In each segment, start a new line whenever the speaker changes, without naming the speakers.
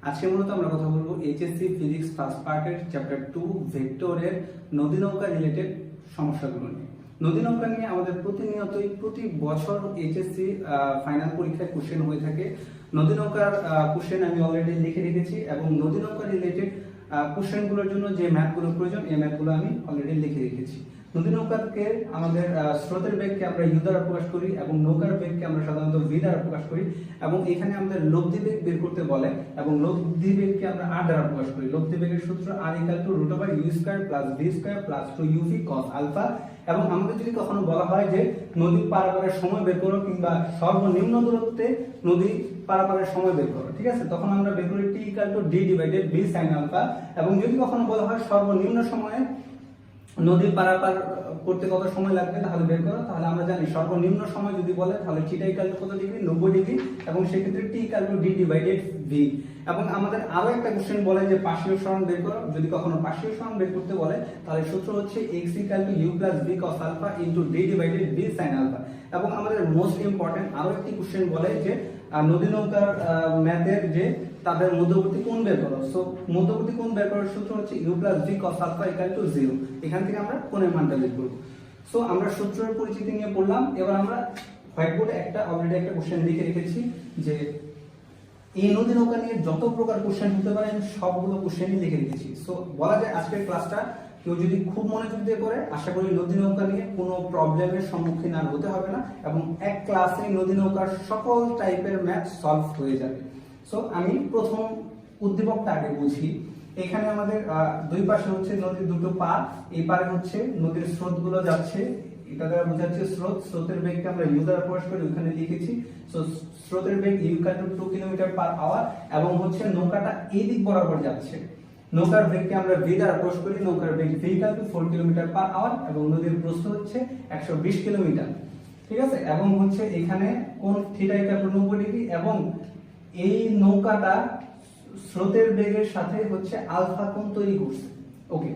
আজকে মূলত আমরা কথা বলবো এইচএসসি ফিজিক্স ফার্স্ট পার্টের চ্যাপ্টার 2 ভেক্টরের নদী নৌকা রিলেটেড সমস্যাগুলো নিয়ে। নদী নৌকা নিয়ে আমাদের প্রতিনিয়তই প্রতি বছর এইচএসসি ফাইনাল পরীক্ষায় কোশ্চেন হয়ে থাকে। নদী নৌকার কোশ্চেন আমি অলরেডি লিখে রেখেছি এবং নদী নৌকা রিলেটেড কোশ্চেনগুলোর জন্য যে ম্যাথগুলো প্রয়োজন এই ম্যাথগুলো আমি অলরেডি লিখে রেখেছি। নদী নৌকাকে আমাদের স্রোতের বেগকে আমরা ইউ দ্বারা প্রকাশ করি এবং নৌকার বেগকে আমরা সাধারণত ভি দ্বারা প্রকাশ করি এবং এখানে আমাদের লব্ধি বেগ বের করতে বলে এবং লব্ধি বেগকে আমরা আর দ্বারা প্রকাশ করি। লব্ধি বেগের সূত্র r √u² + v² + 2uv cos alpha. এবং আমাদের যদি কখনো বলা হয় যে নদী পারাপারের সময় বের করো কিংবা সর্বনিম্ন দূরত্বে নদী পারাপারের সময় বের করো, ঠিক আছে, তখন আমরা বের করি t = d/v sin আলফা। এবং যদি কখনো বলা হয় সর্বনিম্ন সময়ে নদী পারাপার করতে কত সময় লাগবে তাহলে বের করো, তাহলে আমরা জানি সর্বনিম্ন সময় যদি বলে তাহলে θ = কত ডিগ্রি, 90 ডিগ্রি, এবং সেই ক্ষেত্রে t = d/v। এবং আমাদের আরো একটা কোশ্চেন বলে যে পার্শ্বীয় সরণ বের করো। যদি কখনো পার্শ্বীয় সরণ বের করতে বলে তাহলে সূত্র হচ্ছে x = u + v cos alpha * d/v sin alpha. এবং আমাদের মোস্ট ইম্পর্টেন্ট আরো একটি কোশ্চেন বলে যে নদী নৌকার ম্যাথের যে তাদের মধ্যবর্তী কোণ বের করো। সো মধ্যবর্তী কোণ বের করার সূত্র হচ্ছে u + v cos আলফা = 0। এখান থেকে আমরা কোণের মানটা বের করব। সো আমরা সূত্রের পরিচিতি নিয়ে পড়লাম। এবার আমরা হোয়াইট বোর্ডে অলরেডি একটা কোশ্চেন লিখে রেখেছি যে এই নদী নৌকা নিয়ে যত প্রকার কোশ্চেন হতে পারে আমি সবগুলো কোশ্চেনই লিখে রেখেছি। সো বলা যায় আজকের ক্লাসটা কেউ যদি খুব মনোযোগ দিয়ে পড়ে আশা করি নদী নৌকা নিয়ে কোনো প্রবলেমের সম্মুখীন আর হতে হবে না এবং এক ক্লাসে নদী নৌকার সকল টাইপের ম্যাথ সলভ হয়ে যাবে। সো আমি প্রথম উদ্দীপকটা আগে বুঝি। এখানে আমাদের দুই পাশে হচ্ছে নদীর দুটো পার, এই পারে হচ্ছে নদীর স্রোতগুলো যাচ্ছে, এটা দ্বারা বোঝাচ্ছে স্রোত। স্রোতের বেগকে আমরা ইউ দ্বারা প্রকাশ করি, ওখানে লিখেছি। সো স্রোতের বেগ u = 2 কিলোমিটার/আওয়ার এবং হচ্ছে নৌকাটা এই দিক বরাবর যাচ্ছে। নৌকার বেগকে আমরা v দ্বারা প্রকাশ করি, নৌকার বেগ v = 4 কিলোমিটার/আওয়ার এবং নদীর প্রস্থ হচ্ছে 120 কিলোমিটার, ঠিক আছে। এবং হচ্ছে এখানে কোণ θ = 90 ডিগ্রি এবং এই নৌকাটা স্রোতের বেগের সাথে হচ্ছে আলফা কোণ তৈরি করছে। ওকে,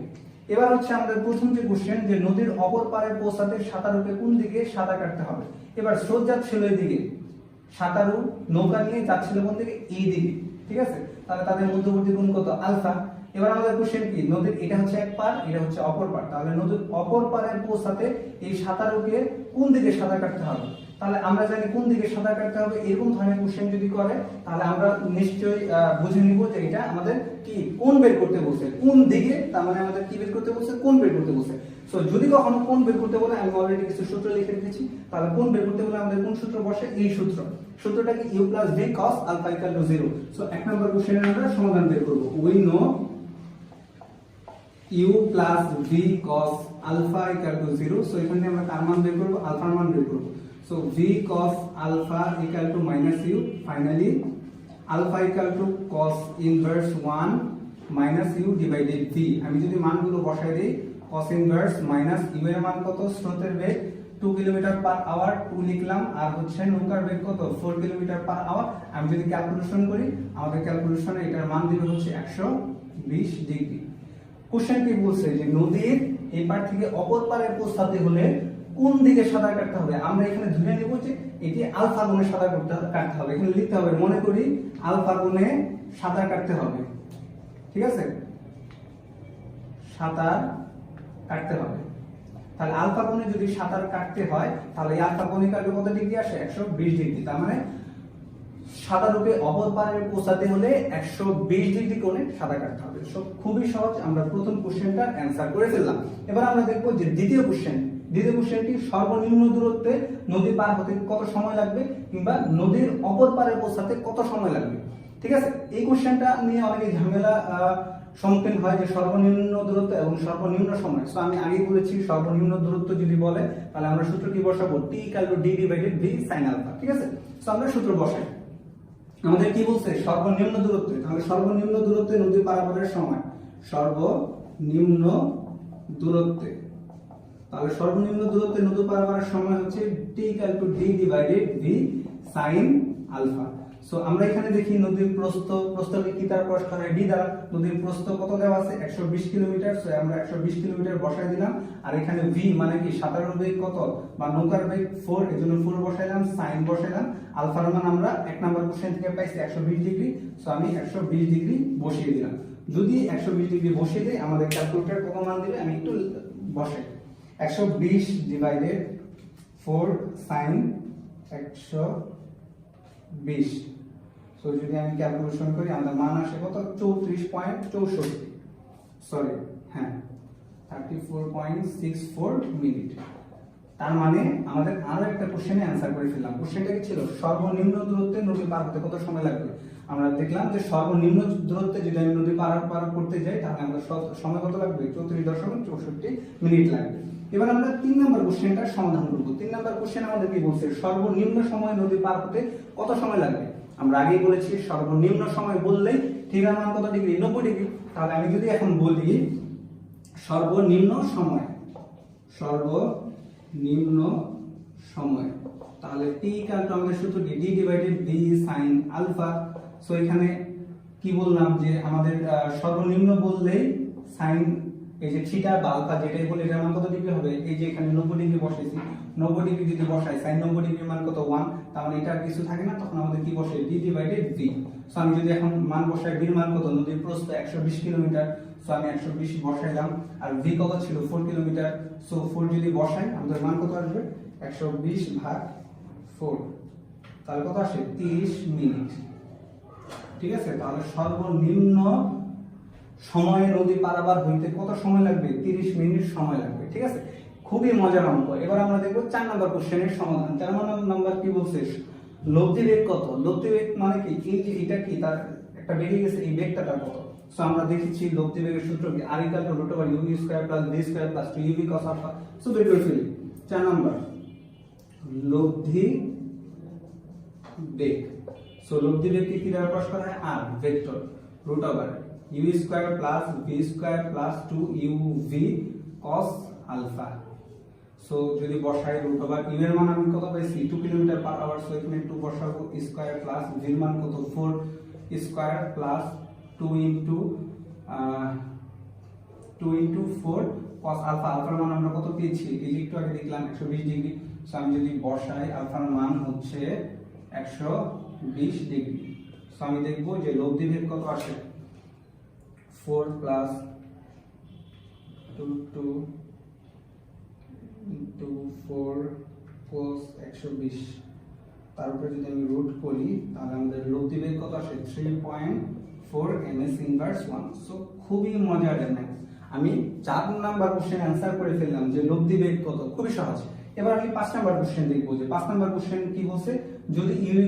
এবার হচ্ছে আমাদের প্রথম যে কোশ্চেন যে নদীর অপর পারে পৌঁছাতে সাঁতারুকে কোন দিকে সাঁতার কাটতে হবে। এবার স্রোত যাচ্ছিল এই দিকে, সাঁতারু নৌকা নিয়ে যাচ্ছিল কোন দিকে, এই দিকে, ঠিক আছে। তাহলে তাদের মধ্যবর্তী কোণ কত, আলফা। এবার আমাদের কোশ্চেন কি, নদীর এটা হচ্ছে এক পার, এটা হচ্ছে অপর পার, তাহলে নদীর অপর পারে পৌঁছাতে এই সাঁতারুকে কোন দিকে সাঁতার কাটতে হবে। তাহলে আমরা জানি কোন দিকে সাঁতার কাটতে হবে। এরকম ধরনের কোশ্চেন যদি করে তাহলে আমরা নিশ্চয়ই বুঝে নিব যে এটা আমাদের কি কোণ বের করতে বলছে, কোন দিকে, তার মানে আমাদের কি বের করতে বলছে, কোণ বের করতে বলছে। সো যদি কখনো কোণ বের করতে বলে আমি অলরেডি কিছু সূত্র লিখে রেখেছি, তাহলে কোণ বের করতে বলে আমাদের কোন সূত্র বসে, এই সূত্রটা কি u + v cos alpha = 0। So এক নম্বর কোশ্চেনের আমরা সমাধান বের করব। We know u + v cos alpha = 0। So এখানে আমরা কার মান বের করব, আলফার মান বের করব। So v cos alpha = -u. Finally, alpha = cos inverse 1 - u / v। আমি যদি মানগুলো বসাই দেই, cos inverse - u এর মান কত, স্রোতের বেগ 2 কিলোমিটার/আওয়ার 2 লিখলাম, আর হচ্ছে নৌকার বেগ কত, 4 কিলোমিটার/আওয়ার। আমি যদি ক্যালকুলেশন করি আমাদের ক্যালকুলেশনে এটার মান দিবে হচ্ছে 120 ডিগ্রি। কোশ্চেন কি বলছে যে নদীর এই পার থেকে অপর পারে পৌঁছাতে হলে কোন দিকে সাঁতার কাটতে হবে। আমরা এখানে ধরে নেব যে এটি আলফা কোণে সাঁতার কাটতে হবে। এখানে লিখতে হবে, মনে করি আলফা কোণে সাঁতার কাটতে হবে, ঠিক আছে, সাঁতার কাটতে হবে। তাহলে আলফা কোণে যদি সাঁতার কাটতে হয় তাহলে এই আলফা কোণে কাটলে কত ডিগ্রি আসে, 120 ডিগ্রি। তার মানে সাঁতারুকে অপর পারে পৌঁছাতে হলে 120 ডিগ্রি কোণে সাঁতার কাটতে হবে। সো খুবই সহজ, আমরা প্রথম কোশ্চেনটা অ্যানসার করে ফেললাম। এবার আমরা দেখব যে দ্বিতীয় কোশ্চেনটি সর্বনিম্ন দূরত্বে নদী পার হতে কত সময় লাগবে কিংবা নদীর অপর পারে পৌঁছাতে কত সময় লাগবে, ঠিক আছে। এই কোশ্চেনটা নিয়ে অনেকে ঝামেলা সম্মুখীন হয় যে সর্বনিম্ন দূরত্ব এবং সর্বনিম্ন সময়। সো আমি আগেই বলেছি সর্বনিম্ন দূরত্ব যদি বলে তাহলে আমরা সূত্র কি বসাবো, t = d/v sin আলফা, ঠিক আছে। সো আমরা সূত্র বসাই। আমাদের কি বলছে, সর্বনিম্ন দূরত্ব, তাহলে সর্বনিম্ন দূরত্বে নদী পারাপারের সময়, সর্বনিম্ন দূরত্বে, তাহলে সর্বনিম্ন দূরত্বে নদী পারাপারের সময় হচ্ছে t = d/v sin alpha. So আমরা এখানে দেখি নদীর প্রস্থকে কি দ্বারা প্রকাশ করা হয়, ডি দ্বারা। নদীর প্রস্থ কত দেওয়া আছে, 120 কিলোমিটার। সো আমরা 120 কিলোমিটার বসাই দিলাম। আর এখানে ভি মানে কি, সাঁতারুর বেগ কত বা নৌকার বেগ 4, এজন্য 4 বসাইলাম, সাইন বসাইলাম। আলফার মান আমরা 1 নম্বর কোশ্চেন থেকে পাইছি 120 ডিগ্রি। সো আমি 120 ডিগ্রি বসিয়ে দিলাম। যদি 120 ডিগ্রি বসিয়ে দেই, আমাদের ক্যালকুলেটর কত মান দিবে, আমি একটু বসাই। 120 ডিভাইডেড 4 সাইন 120। সো যদি আমি ক্যালকুলেশন করি, আমাদের মান আসে কত, 34.64, সরি হ্যাঁ 34.64 মিনিট। তার মানে আমাদের আরো একটা কোশ্চেনে অ্যানসার করে ফেললাম। কোশ্চেনটা কি ছিল, সর্বনিম্ন দূরত্বে নদী পার হতে কত সময় লাগবে। আমরা দেখলাম যে সর্বনিম্ন দূরত্বে যদি আমি নদী পার করতে যাই, তাহলে আমাদের সময় কত লাগবে, 34.64 মিনিট লাগবে। এবার আমরা 3 নম্বর কোশ্চেনটা সমাধান করব। 3 নম্বর কোশ্চেন আমাদের কি বলছে, সর্বনিম্ন সময় নদী পার হতে কত সময় লাগবে। আমরা আগেই বলেছি সর্বনিম্ন সময় বললেই থিটার মান কত ডিগ্রি, 90 ডিগ্রি। তাহলে আমি যদি এখন বলি সর্বনিম্ন সময়, তাহলে t ইকুয়াল টু আমাদের সূত্র কি, d divided v sin alpha. So এখানে কি বললাম যে আমাদের সর্বনিম্ন বললেই sin এই যে থিটা বা আলফা যেটাই বলি, এর মান কত ডিগ্রি হবে, এই যে এখানে 90 ডিগ্রি বসাইছি, 90 ডিগ্রি যদি বসাই sin 90 ডিগ্রির মান কত 1, তার মানে এটা আর কিছু থাকে না, তখন আমাদের কি বসে, d ডিভাইডেড v। সো আমি যদি এখন মান বসাই, v এর মান কত, নদীর প্রস্থ 120 কিলোমিটার। সো আমি 120 বসাইলাম, আর v কত ছিল 4 কিলোমিটার। সো 4 যদি বসাই, আমাদের মান কত আসবে, 120 ভাগ 4, তাহলে কত আসে, 30 মিনিট। ঠিক আছে, তাহলে সর্বনিম্ন সময়ে নদী পারাবার হইতে কত সময় লাগবে, 30 মিনিট সময় লাগবে। ঠিক আছে, খুবই মজার অঙ্ক। এবার আমরা দেখব 4 নম্বর কোশ্চেনের সমাধান। 4 নম্বর কি বলছে, লব্ধি বেগ কত। লব্ধি বেগ মানে কি, এই যে এটা কি, তার একটা বেগে গেছে, এই বেগটা তার কত। সো আমরা দেখেছি লব্ধি বেগের সূত্র কি, r = √u² + v² + 2uv cos α। So বের করে ফেলি। 4 নম্বর লব্ধি বেগ। সো লব্ধি বেগকে কি দ্বারা প্রকাশ করা হয়, r vector √u² + v² + 2uv cos α। So যদি বসাই √u এর মান আমি কত পাইছি, 2 কিলোমিটার/আওয়ার। সো এখানে 2 বসাবো, স্কয়ার প্লাস v এর মান কত, 4 স্কয়ার প্লাস 2 into 4 cos α। আলফার মান আমরা কত পেয়েছি, এই যে একটু আগে দেখলাম 120 ডিগ্রি। সো আমি যদি বসাই, আলফার মান হচ্ছে 120 ডিগ্রি। সো আমি দেখব যে লব্ধি বেগ কত আসে, 4 + 2 into 4 cos 120, তার উপরে যদি আমি রুট করি, তাহলে আমাদের লব্ধি বেগ কত আসে, 3.4 ms ইনভার্স 1। সো খুবই মজার ম্যাথ। আমি 4 নাম্বার কোশ্চেন অ্যানসার করে ফেললাম যে লব্ধি বেগ কত, খুবই সহজ। এবার আমি 5 নাম্বার কোশ্চেন দেখব যে 5 নাম্বার কোশ্চেন কি বলছে, যদি u =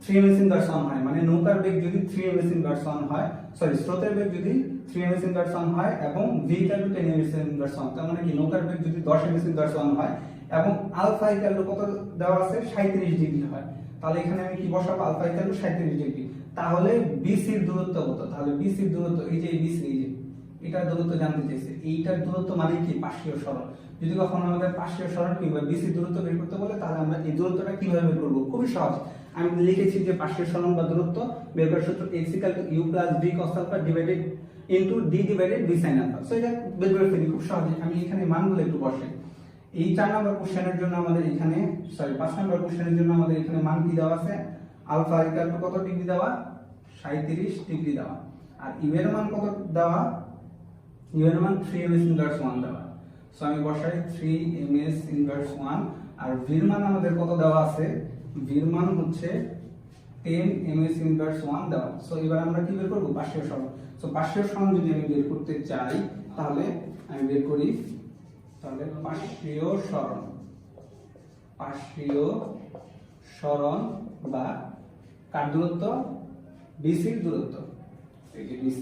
3 ms ইনভার্স 1 হয়, মানে নৌকার বেগ যদি 3 ms ইনভার্স 1 হয়, সরি স্রোতের বেগ যদি 3 ms ইনভার্স 1 হয় এবং v = 10 ms ইনভার্স 1, তার মানে কি নৌকার বেগ যদি 10 ms ইনভার্স 1 হয় এবং আলফা = কত দেওয়া আছে, 37 ডিগ্রি হয়, তাহলে এখানে আমি কি বসাবো, আলফা = 37 ডিগ্রি। তাহলে BC এর দূরত্ব কত, তাহলে BC এর দূরত্ব, এই যে BC, এই যে এটার দূরত্ব জানতে চাইছে। এইটার দূরত্ব মানে কি, পার্শ্বীয় সরণ। যদি কখনো আমাদের পার্শ্বীয় সরণ কিংবা BC দূরত্ব বের করতে বলে, তাহলে আমরা এই দূরত্বটা কিভাবে বের করব, খুবই সহজ। আমি লিখেছি যে পার্শ্বীয় সরণ বা দূরত্ব বের করার সূত্র x = u + v cos α divided into d divided v sin α। So এটা বের করে ফেলি খুব সহজে। আমি এখানে মানগুলো একটু বসাই। এই 4 নম্বর কোশ্চেনের জন্য আমাদের এখানে, সরি 5 নম্বর কোশ্চেনের জন্য আমাদের এখানে মান কি দেওয়া আছে, আলফা = কত ডিগ্রি দেওয়া, 37 ডিগ্রি দেওয়া। আর ইউ এর মান কত দেওয়া, ইউ এর মান 3 ms ইনভার্স 1 দেওয়া। সো আমি বসাই 3 ms ইনভার্স 1। আর v এর মান আমাদের কত দেওয়া আছে, v এর মান হচ্ছে 10 ms ইনভার্স 1 দেওয়া। সো এবার আমরা কি বের করব, পার্শ্বীয় সরণ। সো পার্শ্বীয় সরণ যদি আমি বের করতে চাই, তাহলে আমি বের করি, তাহলে পার্শ্বীয় সরণ বা কার দূরত্ব, BC এর দূরত্ব, এই যে BC।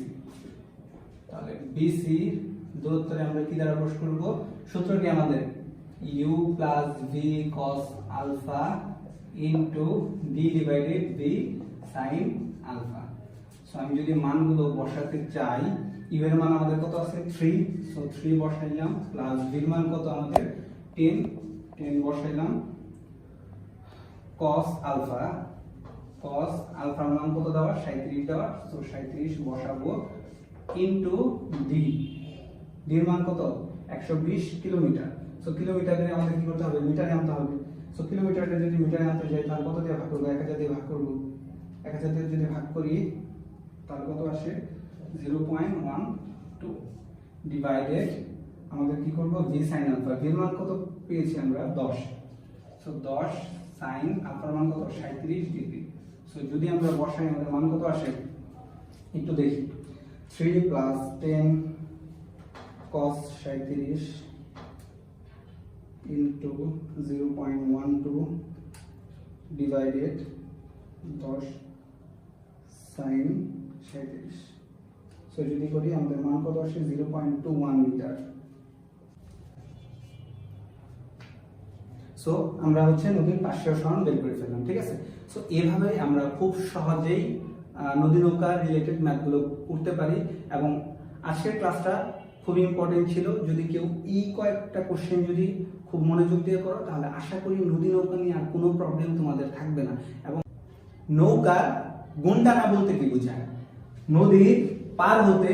তাহলে BC দূরত্বরে আমরা কি দ্বারা প্রকাশ করব, সূত্রটি আমাদের u + v cos α into d divided v sin α। So আমি যদি মানগুলো বসাতে চাই, u এর মান আমাদের কত আছে, 3। সো 3 বসাইলাম, প্লাস v এর মান কত আমাদের 10 বসাইলাম, cos α cos আলফার মান কত দেওয়া 37 দেওয়া, সো 37 বসাবো ইনটু ডি, ডি এর মান কত 120 কিলোমিটার। সো কিলোমিটারে আমাদের কি করতে হবে, মিটারে আনতে হবে। সো কিলোমিটারটা যদি মিটারে আনতে যাই তাহলে কত দিয়ে ভাগ করব, 1000 দিয়ে ভাগ করব। 1000 দিয়ে যদি ভাগ করি তাহলে কত আসে 0.12 ডিভাইডেড আমাদের কি করব v sin আলফা, v এর মান কত পেয়েছি আমরা 10। সো 10 sin আলফার মান কত 37 ডিগ্রি। সো যদি আমরা বসাই আমাদের মান কত আসে একটু দেখি, 3 + 10 cos 37 into 0.12 divided 10 sin 37। So যদি করি আমাদের মান কত আসে 0.21 মিটার। সো আমরা হচ্ছে নদীর পার্শ্বীয় সরণ বের করে ফেললাম, ঠিক আছে। সো এভাবেই আমরা খুব সহজেই নদী নৌকা রিলেটেড ম্যাথগুলো করতে পারি। এবং আজকের ক্লাসটা খুব ইম্পর্টেন্ট ছিল, যদি কেউ কয়েকটা কোশ্চেন যদি খুব মনোযোগ দিয়ে করো তাহলে আশা করি নদী নৌকা নিয়ে আর কোনো প্রবলেম তোমাদের থাকবে না। এবং নৌকার গুণ টানা বলতে কি বোঝায়, নদীর পার হতে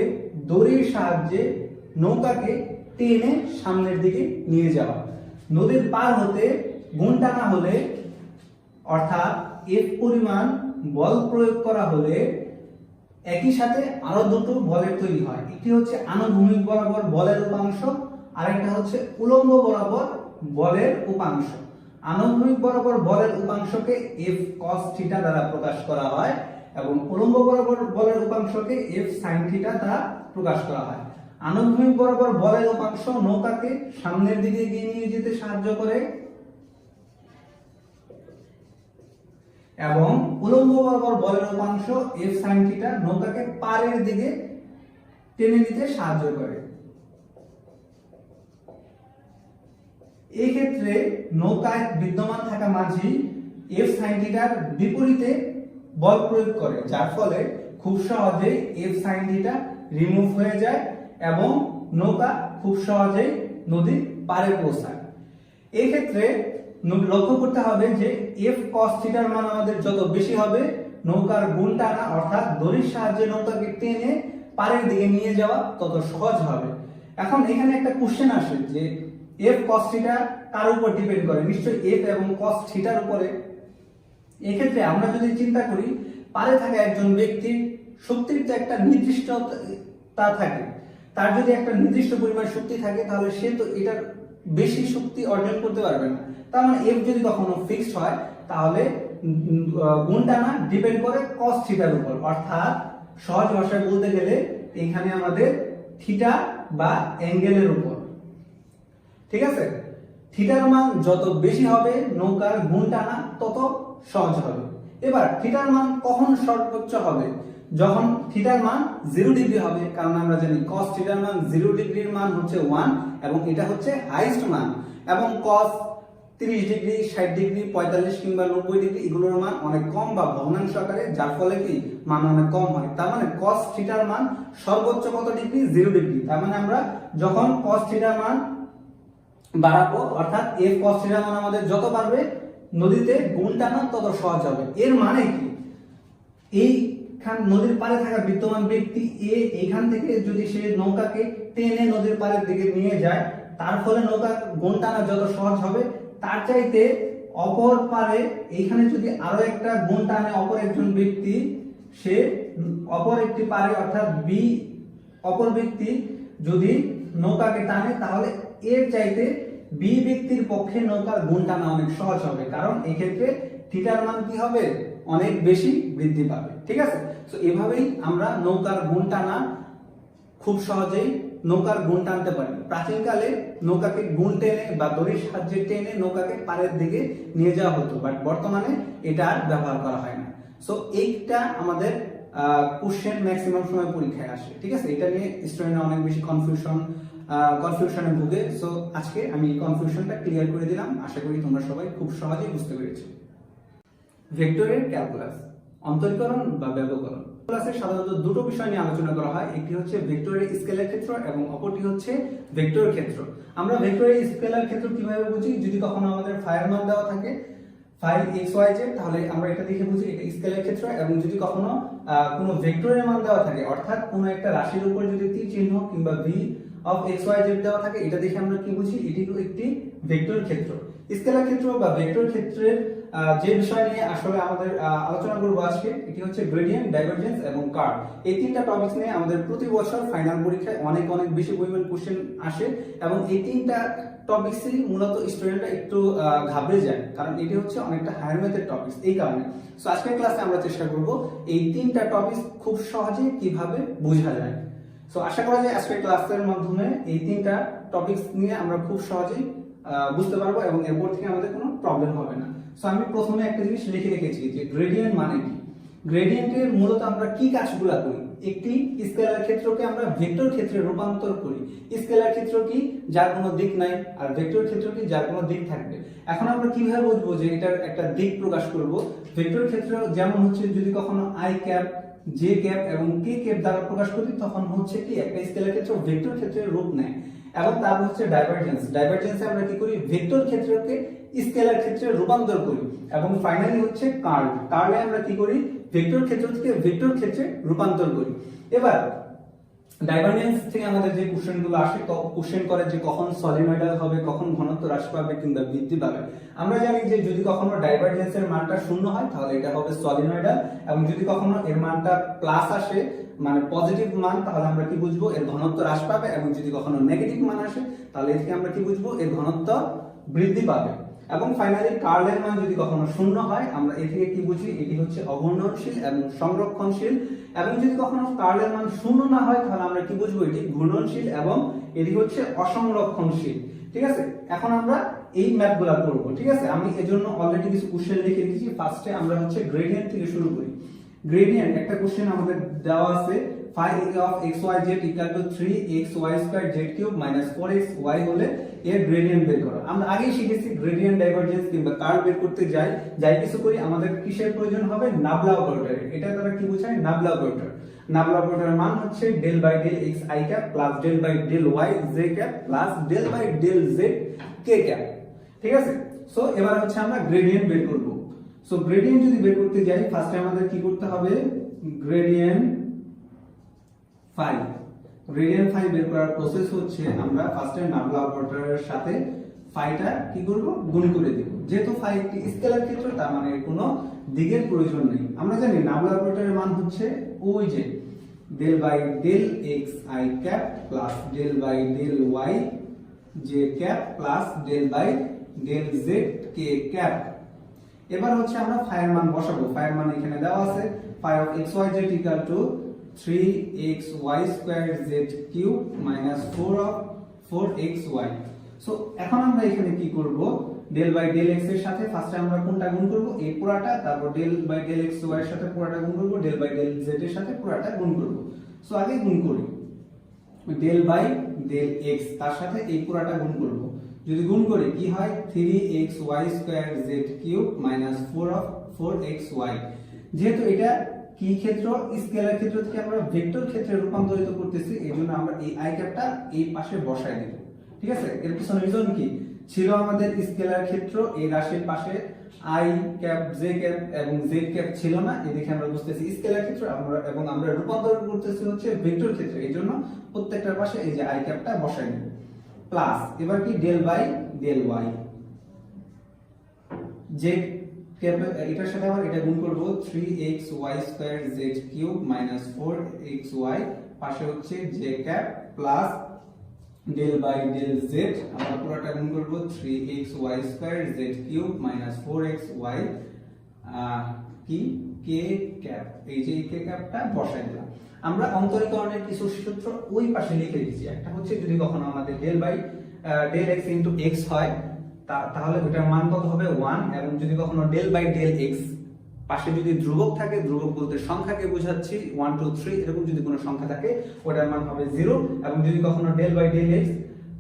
দড়ির সাহায্যে নৌকাকে টেনে সামনের দিকে নিয়ে যাওয়া। নদীর পার হতে গুণ টানা হলে অর্থাৎ এফ পরিমাণ বল প্রয়োগ করা হলে একই সাথে আরো দুটো বলের তৈরি হয়। একটি হচ্ছে আনুভূমিক বরাবর বলের উপাংশ, আর একটা হচ্ছে উলম্ব বরাবর বলের উপাংশ। আনুভূমিক বরাবর বলের উপাংশকে এফ cos থিটা দ্বারা প্রকাশ করা হয় এবং উলম্ব বরাবর বলের উপাংশকে এফ sin থিটা দ্বারা প্রকাশ করা হয়। আনুভূমিক বরাবর বলের উপাংশ নৌকাকে সামনের দিকে এগিয়ে নিয়ে যেতে সাহায্য করে এবং উলম্ব বরাবর বলের উপাংশ এফ sin থিটা নৌকাকে পাড়ের দিকে টেনে নিতে সাহায্য করে। এই ক্ষেত্রে নৌকায় বিদ্যমান থাকা মাঝি এফ sin থিটার বিপরীতে বল প্রয়োগ করে, যার ফলে খুব সহজেই এফ sin থিটা রিমুভ হয়ে যায় এবং নৌকা খুব সহজেই নদীর পাড়ে পৌঁছায়। এই ক্ষেত্রে লক্ষ্য করতে হবে যে এফ cos থিটার মান আমাদের যত বেশি হবে নৌকার গুণ টানা অর্থাৎ দড়ির সাহায্যে নৌকাকে টেনে পাড়ের দিকে নিয়ে যাওয়া তত সহজ হবে। এখন এখানে একটা কোশ্চেন আসে যে এফ cos থিটা কার উপর ডিপেন্ড করে, নিশ্চয়ই এফ এবং cos থিটার উপরে। এই ক্ষেত্রে আমরা যদি চিন্তা করি পাড়ে থাকা একজন ব্যক্তির শক্তির তো একটা নির্দিষ্টতা থাকে, তার যদি একটা নির্দিষ্ট পরিমাণ শক্তি থাকে তাহলে সে তো এটার বেশি শক্তি অর্জন করতে পারবে না। তার মানে এফ যদি কখনো ফিক্সড হয় তাহলে গুণ টানা ডিপেন্ড করে cos থিটার উপর, অর্থাৎ সহজ ভাষায় বলতে গেলে এখানে আমাদের থিটা বা অ্যাঙ্গেলের উপর, ঠিক আছে। থিটার মান যত বেশি হবে নৌকার গুণ টানা তত সহজ হবে। এবার থিটার মান কখন সর্বোচ্চ হবে, যখন থিটার মান 0 ডিগ্রি হবে, কারণ আমরা জানি cos থিটার মান 0 ডিগ্রির মান হচ্ছে 1 এবং এটা হচ্ছে হাইয়েস্ট মান। এবং cos 30 ডিগ্রি 60 ডিগ্রি 45 কিংবা 90 ডিগ্রি এগুলোর মান অনেক কম বা ভগ্নাংশ আকারে, যার ফলে কি মান অনেক কম হয়। তার মানে cos থিটার মান সর্বোচ্চ কত ডিগ্রি 0 ডিগ্রি। তার মানে আমরা যখন cos থিটার মান বাড়াবো অর্থাৎ f cos থিটার মান আমাদের যত বাড়বে নদীতে গুণ টানা তত সহজ হবে। এর মানে কি, এইখান নদীর পাড়ে থাকা বিদ্যমান ব্যক্তি এ এইখান থেকে যদি সে নৌকাকে টেনে নদীর পাড়ের দিকে নিয়ে যায় তার ফলে নৌকা গুণ টানা যত সহজ হবে, তার চাইতে অপর পারে এইখানে যদি আরো একটা গুণ টানে অপর একজন ব্যক্তি, সে অপর একটি পারে অর্থাৎ বি অপর ব্যক্তি যদি নৌকাকে টানে তাহলে এর চাইতে বি ব্যক্তির পক্ষে নৌকার গুণ টানা অনেক সহজ হবে, কারণ এই ক্ষেত্রে থিটার মান কি হবে অনেক বেশি বৃদ্ধি পাবে, ঠিক আছে। তো এভাবেই আমরা নৌকার গুণ টানা খুব সহজেই নৌকার গুণ টানতে পারি। প্রাচীনকালে নৌকাকে গুণ টেনে বা দড়ির সাহায্যে টেনে নৌকাকে পাড়ের দিকে নিয়ে যাওয়া হতো, বাট বর্তমানে এটা আর ব্যবহার করা হয় না। সো এইটা আমাদের কোশ্চেন ম্যাক্সিমাম সময় পরীক্ষায় আসে, ঠিক আছে। এটা নিয়ে স্টুডেন্টরা অনেক বেশি কনফিউশনে ভুগে। সো আজকে আমি কনফিউশনটা ক্লিয়ার করে দিলাম, আশা করি তোমরা সবাই খুব সহজেই বুঝতে পেরেছো। ভেক্টরের ক্যালকুলাস, অন্তরীকরণ বা ব্যবকলন। ক্লাসে সাধারণত দুটো বিষয় নিয়ে আলোচনা করা হয়, একটি হচ্ছে ভেক্টরের স্কেলার ক্ষেত্র এবং অপরটি হচ্ছে ভেক্টর ক্ষেত্র। আমরা ভেক্টরের স্কেলার ক্ষেত্র কিভাবে বুঝি, যদি কখনো আমাদের ফায়ের মান দেওয়া থাকে, ফাই এক্স ওয়াই জেড, তাহলে আমরা এটা দেখে বুঝি এটা স্কেলার ক্ষেত্র। এবং যদি কখনো কোনো ভেক্টরের মান দেওয়া থাকে, অর্থাৎ কোনো একটা রাশির উপর যদি তীর চিহ্ন কিংবা v of x y z দেওয়া থাকে, এটা দেখে আমরা কি বুঝি এটি একটি ভেক্টর ক্ষেত্র। স্কেলার ক্ষেত্র বা ভেক্টর ক্ষেত্রের যে বিষয় নিয়ে আসলে আমাদের আলোচনা করব আজকে, এটি হচ্ছে গ্রেডিয়েন্ট, ডাইভারজেন্স এবং কার্ল। এই তিনটা টপিকস নিয়ে আমাদের প্রতি বছর ফাইনাল পরীক্ষায় অনেক অনেক বেশি পরিমাণ কোশ্চেন আসে, এবং এই তিনটা টপিকসই মূলত স্টুডেন্টরা একটু ঘাবড়ে যায়, কারণ এটি হচ্ছে অনেকটা হায়ার ম্যাথের টপিকস। এই কারণে সো আজকের ক্লাসে আমরা চেষ্টা করব এই তিনটা টপিকস খুব সহজে কিভাবে বোঝা যায়। সো আশা করা যায় আজকের ক্লাসের মাধ্যমে এই তিনটা টপিকস নিয়ে আমরা খুব সহজেই বুঝতে পারবো, এবং এরপর থেকে আমাদের কোনো প্রবলেম হবে না। সো আমি প্রথমে একটা জিনিস লিখে রেখেছি যে গ্রেডিয়েন্ট মানে কি। গ্রেডিয়েন্টের মূলত আমরা কি কাজগুলো করি, একটি স্কেলার ক্ষেত্রকে আমরা ভেক্টর ক্ষেত্রে রূপান্তর করি। স্কেলার ক্ষেত্র কি, যার কোনো দিক নাই, আর ভেক্টর ক্ষেত্র কি, যার কোনো দিক থাকবে। এখন আমরা কিভাবে বুঝবো যে এটার একটা দিক প্রকাশ করব। ভেক্টর ক্ষেত্র যেমন হচ্ছে যদি কখনো আই ক্যাপ, জে ক্যাপ এবং কে ক্যাপ দ্বারা প্রকাশ করি, তখন হচ্ছে কি একটা স্কেলার ক্ষেত্র ভেক্টর ক্ষেত্রের রূপ নেয়। এবং তারপর হচ্ছে ডাইভারজেন্স। ডাইভারজেন্সে আমরা কি করি, ভেক্টর ক্ষেত্রকে স্কেলার ক্ষেত্রে রূপান্তর করি। এবং ফাইনালি হচ্ছে কার্ল। কার্লে আমরা কি করি, ভেক্টর ক্ষেত্র থেকে ভেক্টর ক্ষেত্রে রূপান্তর করি। এবার ডাইভারজেন্স থেকে আমাদের যে কোশ্চেনগুলো আসে, কোশ্চেন করে যে কখন সলিনয়েডাল হবে, কখন ঘনত্ব হ্রাস পাবে কিংবা বৃদ্ধি পাবে। আমরা জানি যে যদি কখনো ডাইভারজেন্সের মানটা শূন্য হয় তাহলে এটা হবে সলিনয়েডাল, এবং যদি কখনো এর মানটা প্লাস আসে মানে পজিটিভ মান, তাহলে আমরা কি বুঝবো এর ঘনত্ব হ্রাস পাবে। এবং যদি কখনো নেগেটিভ মান আসে তাহলে এর থেকে আমরা কি বুঝবো এর ঘনত্ব বৃদ্ধি পাবে। এবং ফাইনালি কার্লের মান যদি কখনো শূন্য হয়, আমরা এ থেকে কি বুঝি এটি হচ্ছে অঘূর্ণনশীল এবং সংরক্ষণশীল। এবং যদি কখনো কার্লের মান শূন্য না হয় তাহলে আমরা কি বুঝবো এটি ঘূর্ণনশীল এবং এটি হচ্ছে অসংরক্ষণশীল। ঠিক আছে, এখন আমরা এই ম্যাথগুলো করব। ঠিক আছে, আমি এজন্য অলরেডি কিছু কোশ্চেন লিখে রেখেছি। ফার্স্টে আমরা হচ্ছে গ্রেডিয়েন্ট থেকে শুরু করি। গ্রেডিয়েন্ট একটা কোশ্চেন আমাদের দেওয়া আছে, phi of xyz equal to 3xy squared z cube minus 4xy হলে এর গ্রেডিয়েন্ট বের করো। আমরা আগেই শিখেছি গ্রেডিয়েন্ট, ডাইভারজেন্স কিংবা কার্ল বের করতে যাই কিছু করি আমাদের কিসের প্রয়োজন হবে, নাবলা অপারেটর। এটা দ্বারা কি বোঝায়, নাবলা অপারেটর। নাবলা অপারেটরের মান হচ্ছে del by del x i cap plus del by del y j cap plus del by del z k cap। ঠিক আছে, সো এবার হচ্ছে আমরা গ্রেডিয়েন্ট বের করব। সো গ্রেডিয়েন্ট যদি বের করতে যাই, ফার্স্টে আমাদের কি করতে হবে, গ্রেডিয়েন্ট ফাই। গ্রেডিয়েন্ট ফাই বের করার প্রসেস হচ্ছে আমরা ফার্স্টে নাবলা অপারেটরের সাথে ফাইটা কি করব, গুণ করে দেব। যেহেতু ফাই একটি স্কেলার ক্ষেত্র, তার মানে কোনো দিকের প্রয়োজন নেই। আমরা জানি নাবলা অপারেটরের মান হচ্ছে ওই যে del by del x i cap plus del by del y j cap plus del by del z k cap। এবার হচ্ছে আমরা ফাইয়ের মান বসাবো। ফাইয়ের মান এখানে দেওয়া আছে, phi of xyz equal to 3xy squared z cube minus 4 of 4xy। So এখন আমরা এখানে কি করব, del by del x এর সাথে ফার্স্টে আমরা কোনটা গুণ করব, এই পুরাটা, তারপর del by del x y এর সাথে পুরাটা গুণ করব, del by del z এর সাথে পুরাটা গুণ করব। সো আগে গুণ করি, del by del x তার সাথে এই পুরাটা গুণ করব। যদি গুণ করি কি হয়, 3xy squared z cube minus 4 of 4xy। যেহেতু এটা কি ক্ষেত্র, স্কেলার ক্ষেত্র থেকে আমরা ভেক্টর ক্ষেত্রে রূপান্তরিত করতেছি, এইজন্য আমরা এই i ক্যাপটা এই পাশে বসায় দেব। ঠিক আছে, এর পিছনে রিজন কি ছিল, আমাদের স্কেলার ক্ষেত্র এই রাশির পাশে i ক্যাপ, j ক্যাপ এবং z ক্যাপ ছিল না। এদিকে আমরা বুঝতেছি স্কেলার ক্ষেত্র, এবং আমরা রূপান্তর করতেছি হচ্ছে ভেক্টর ক্ষেত্রে, এইজন্য প্রত্যেকটার পাশে এই যে i ক্যাপটা বসায় দেব। প্লাস এবার কি del by del y, j cap এটার সাথে আবার এটা গুণ করব, 3xy squared z cube minus 4xy পাশে হচ্ছে j cap plus del by del z, আমরা পুরোটা গুণ করব 3xy squared z cube minus 4xy কি k ক্যাপ। এই যে k ক্যাপটা বসাই দিলাম। আমরা অন্তরীকরণের কিছু সূত্র ওই পাশে লিখে দিয়েছি। একটা হচ্ছে যদি কখনো আমাদের del by del x into x হয় তাহলে ওটার মান কত হবে 1, এবং যদি কখনো del by del x পাশে যদি ধ্রুবক থাকে, ধ্রুবক বলতে সংখ্যাকে বোঝাচ্ছি 1 2 3 এরকম যদি কোনো সংখ্যা থাকে ওটার মান হবে 0, এবং যদি কখনো del by del x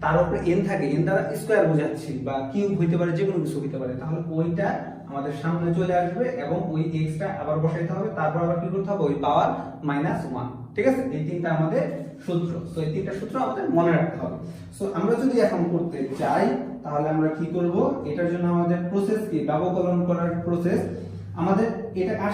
তার উপরে n থাকে, n দ্বারা স্কয়ার বোঝাচ্ছি বা কিউব হইতে পারে, যে কোনো কিছু হইতে পারে, তাহলে ওইটা আমাদের সামনে চলে আসবে এবং ওই x টা আবার বসাইতে হবে, তারপর আবার কি করতে হবে ওই পাওয়ার -1। ঠিক আছে, এই তিনটা আমাদের সূত্র। সো এই তিনটা সূত্র আমাদের মনে রাখতে হবে। সো আমরা যদি এখন করতে চাই তাহলে আমরা কি করব, এটার জন্য আমাদের প্রসেস কি, ব্যবকলন করার প্রসেস। আমাদের এটা কার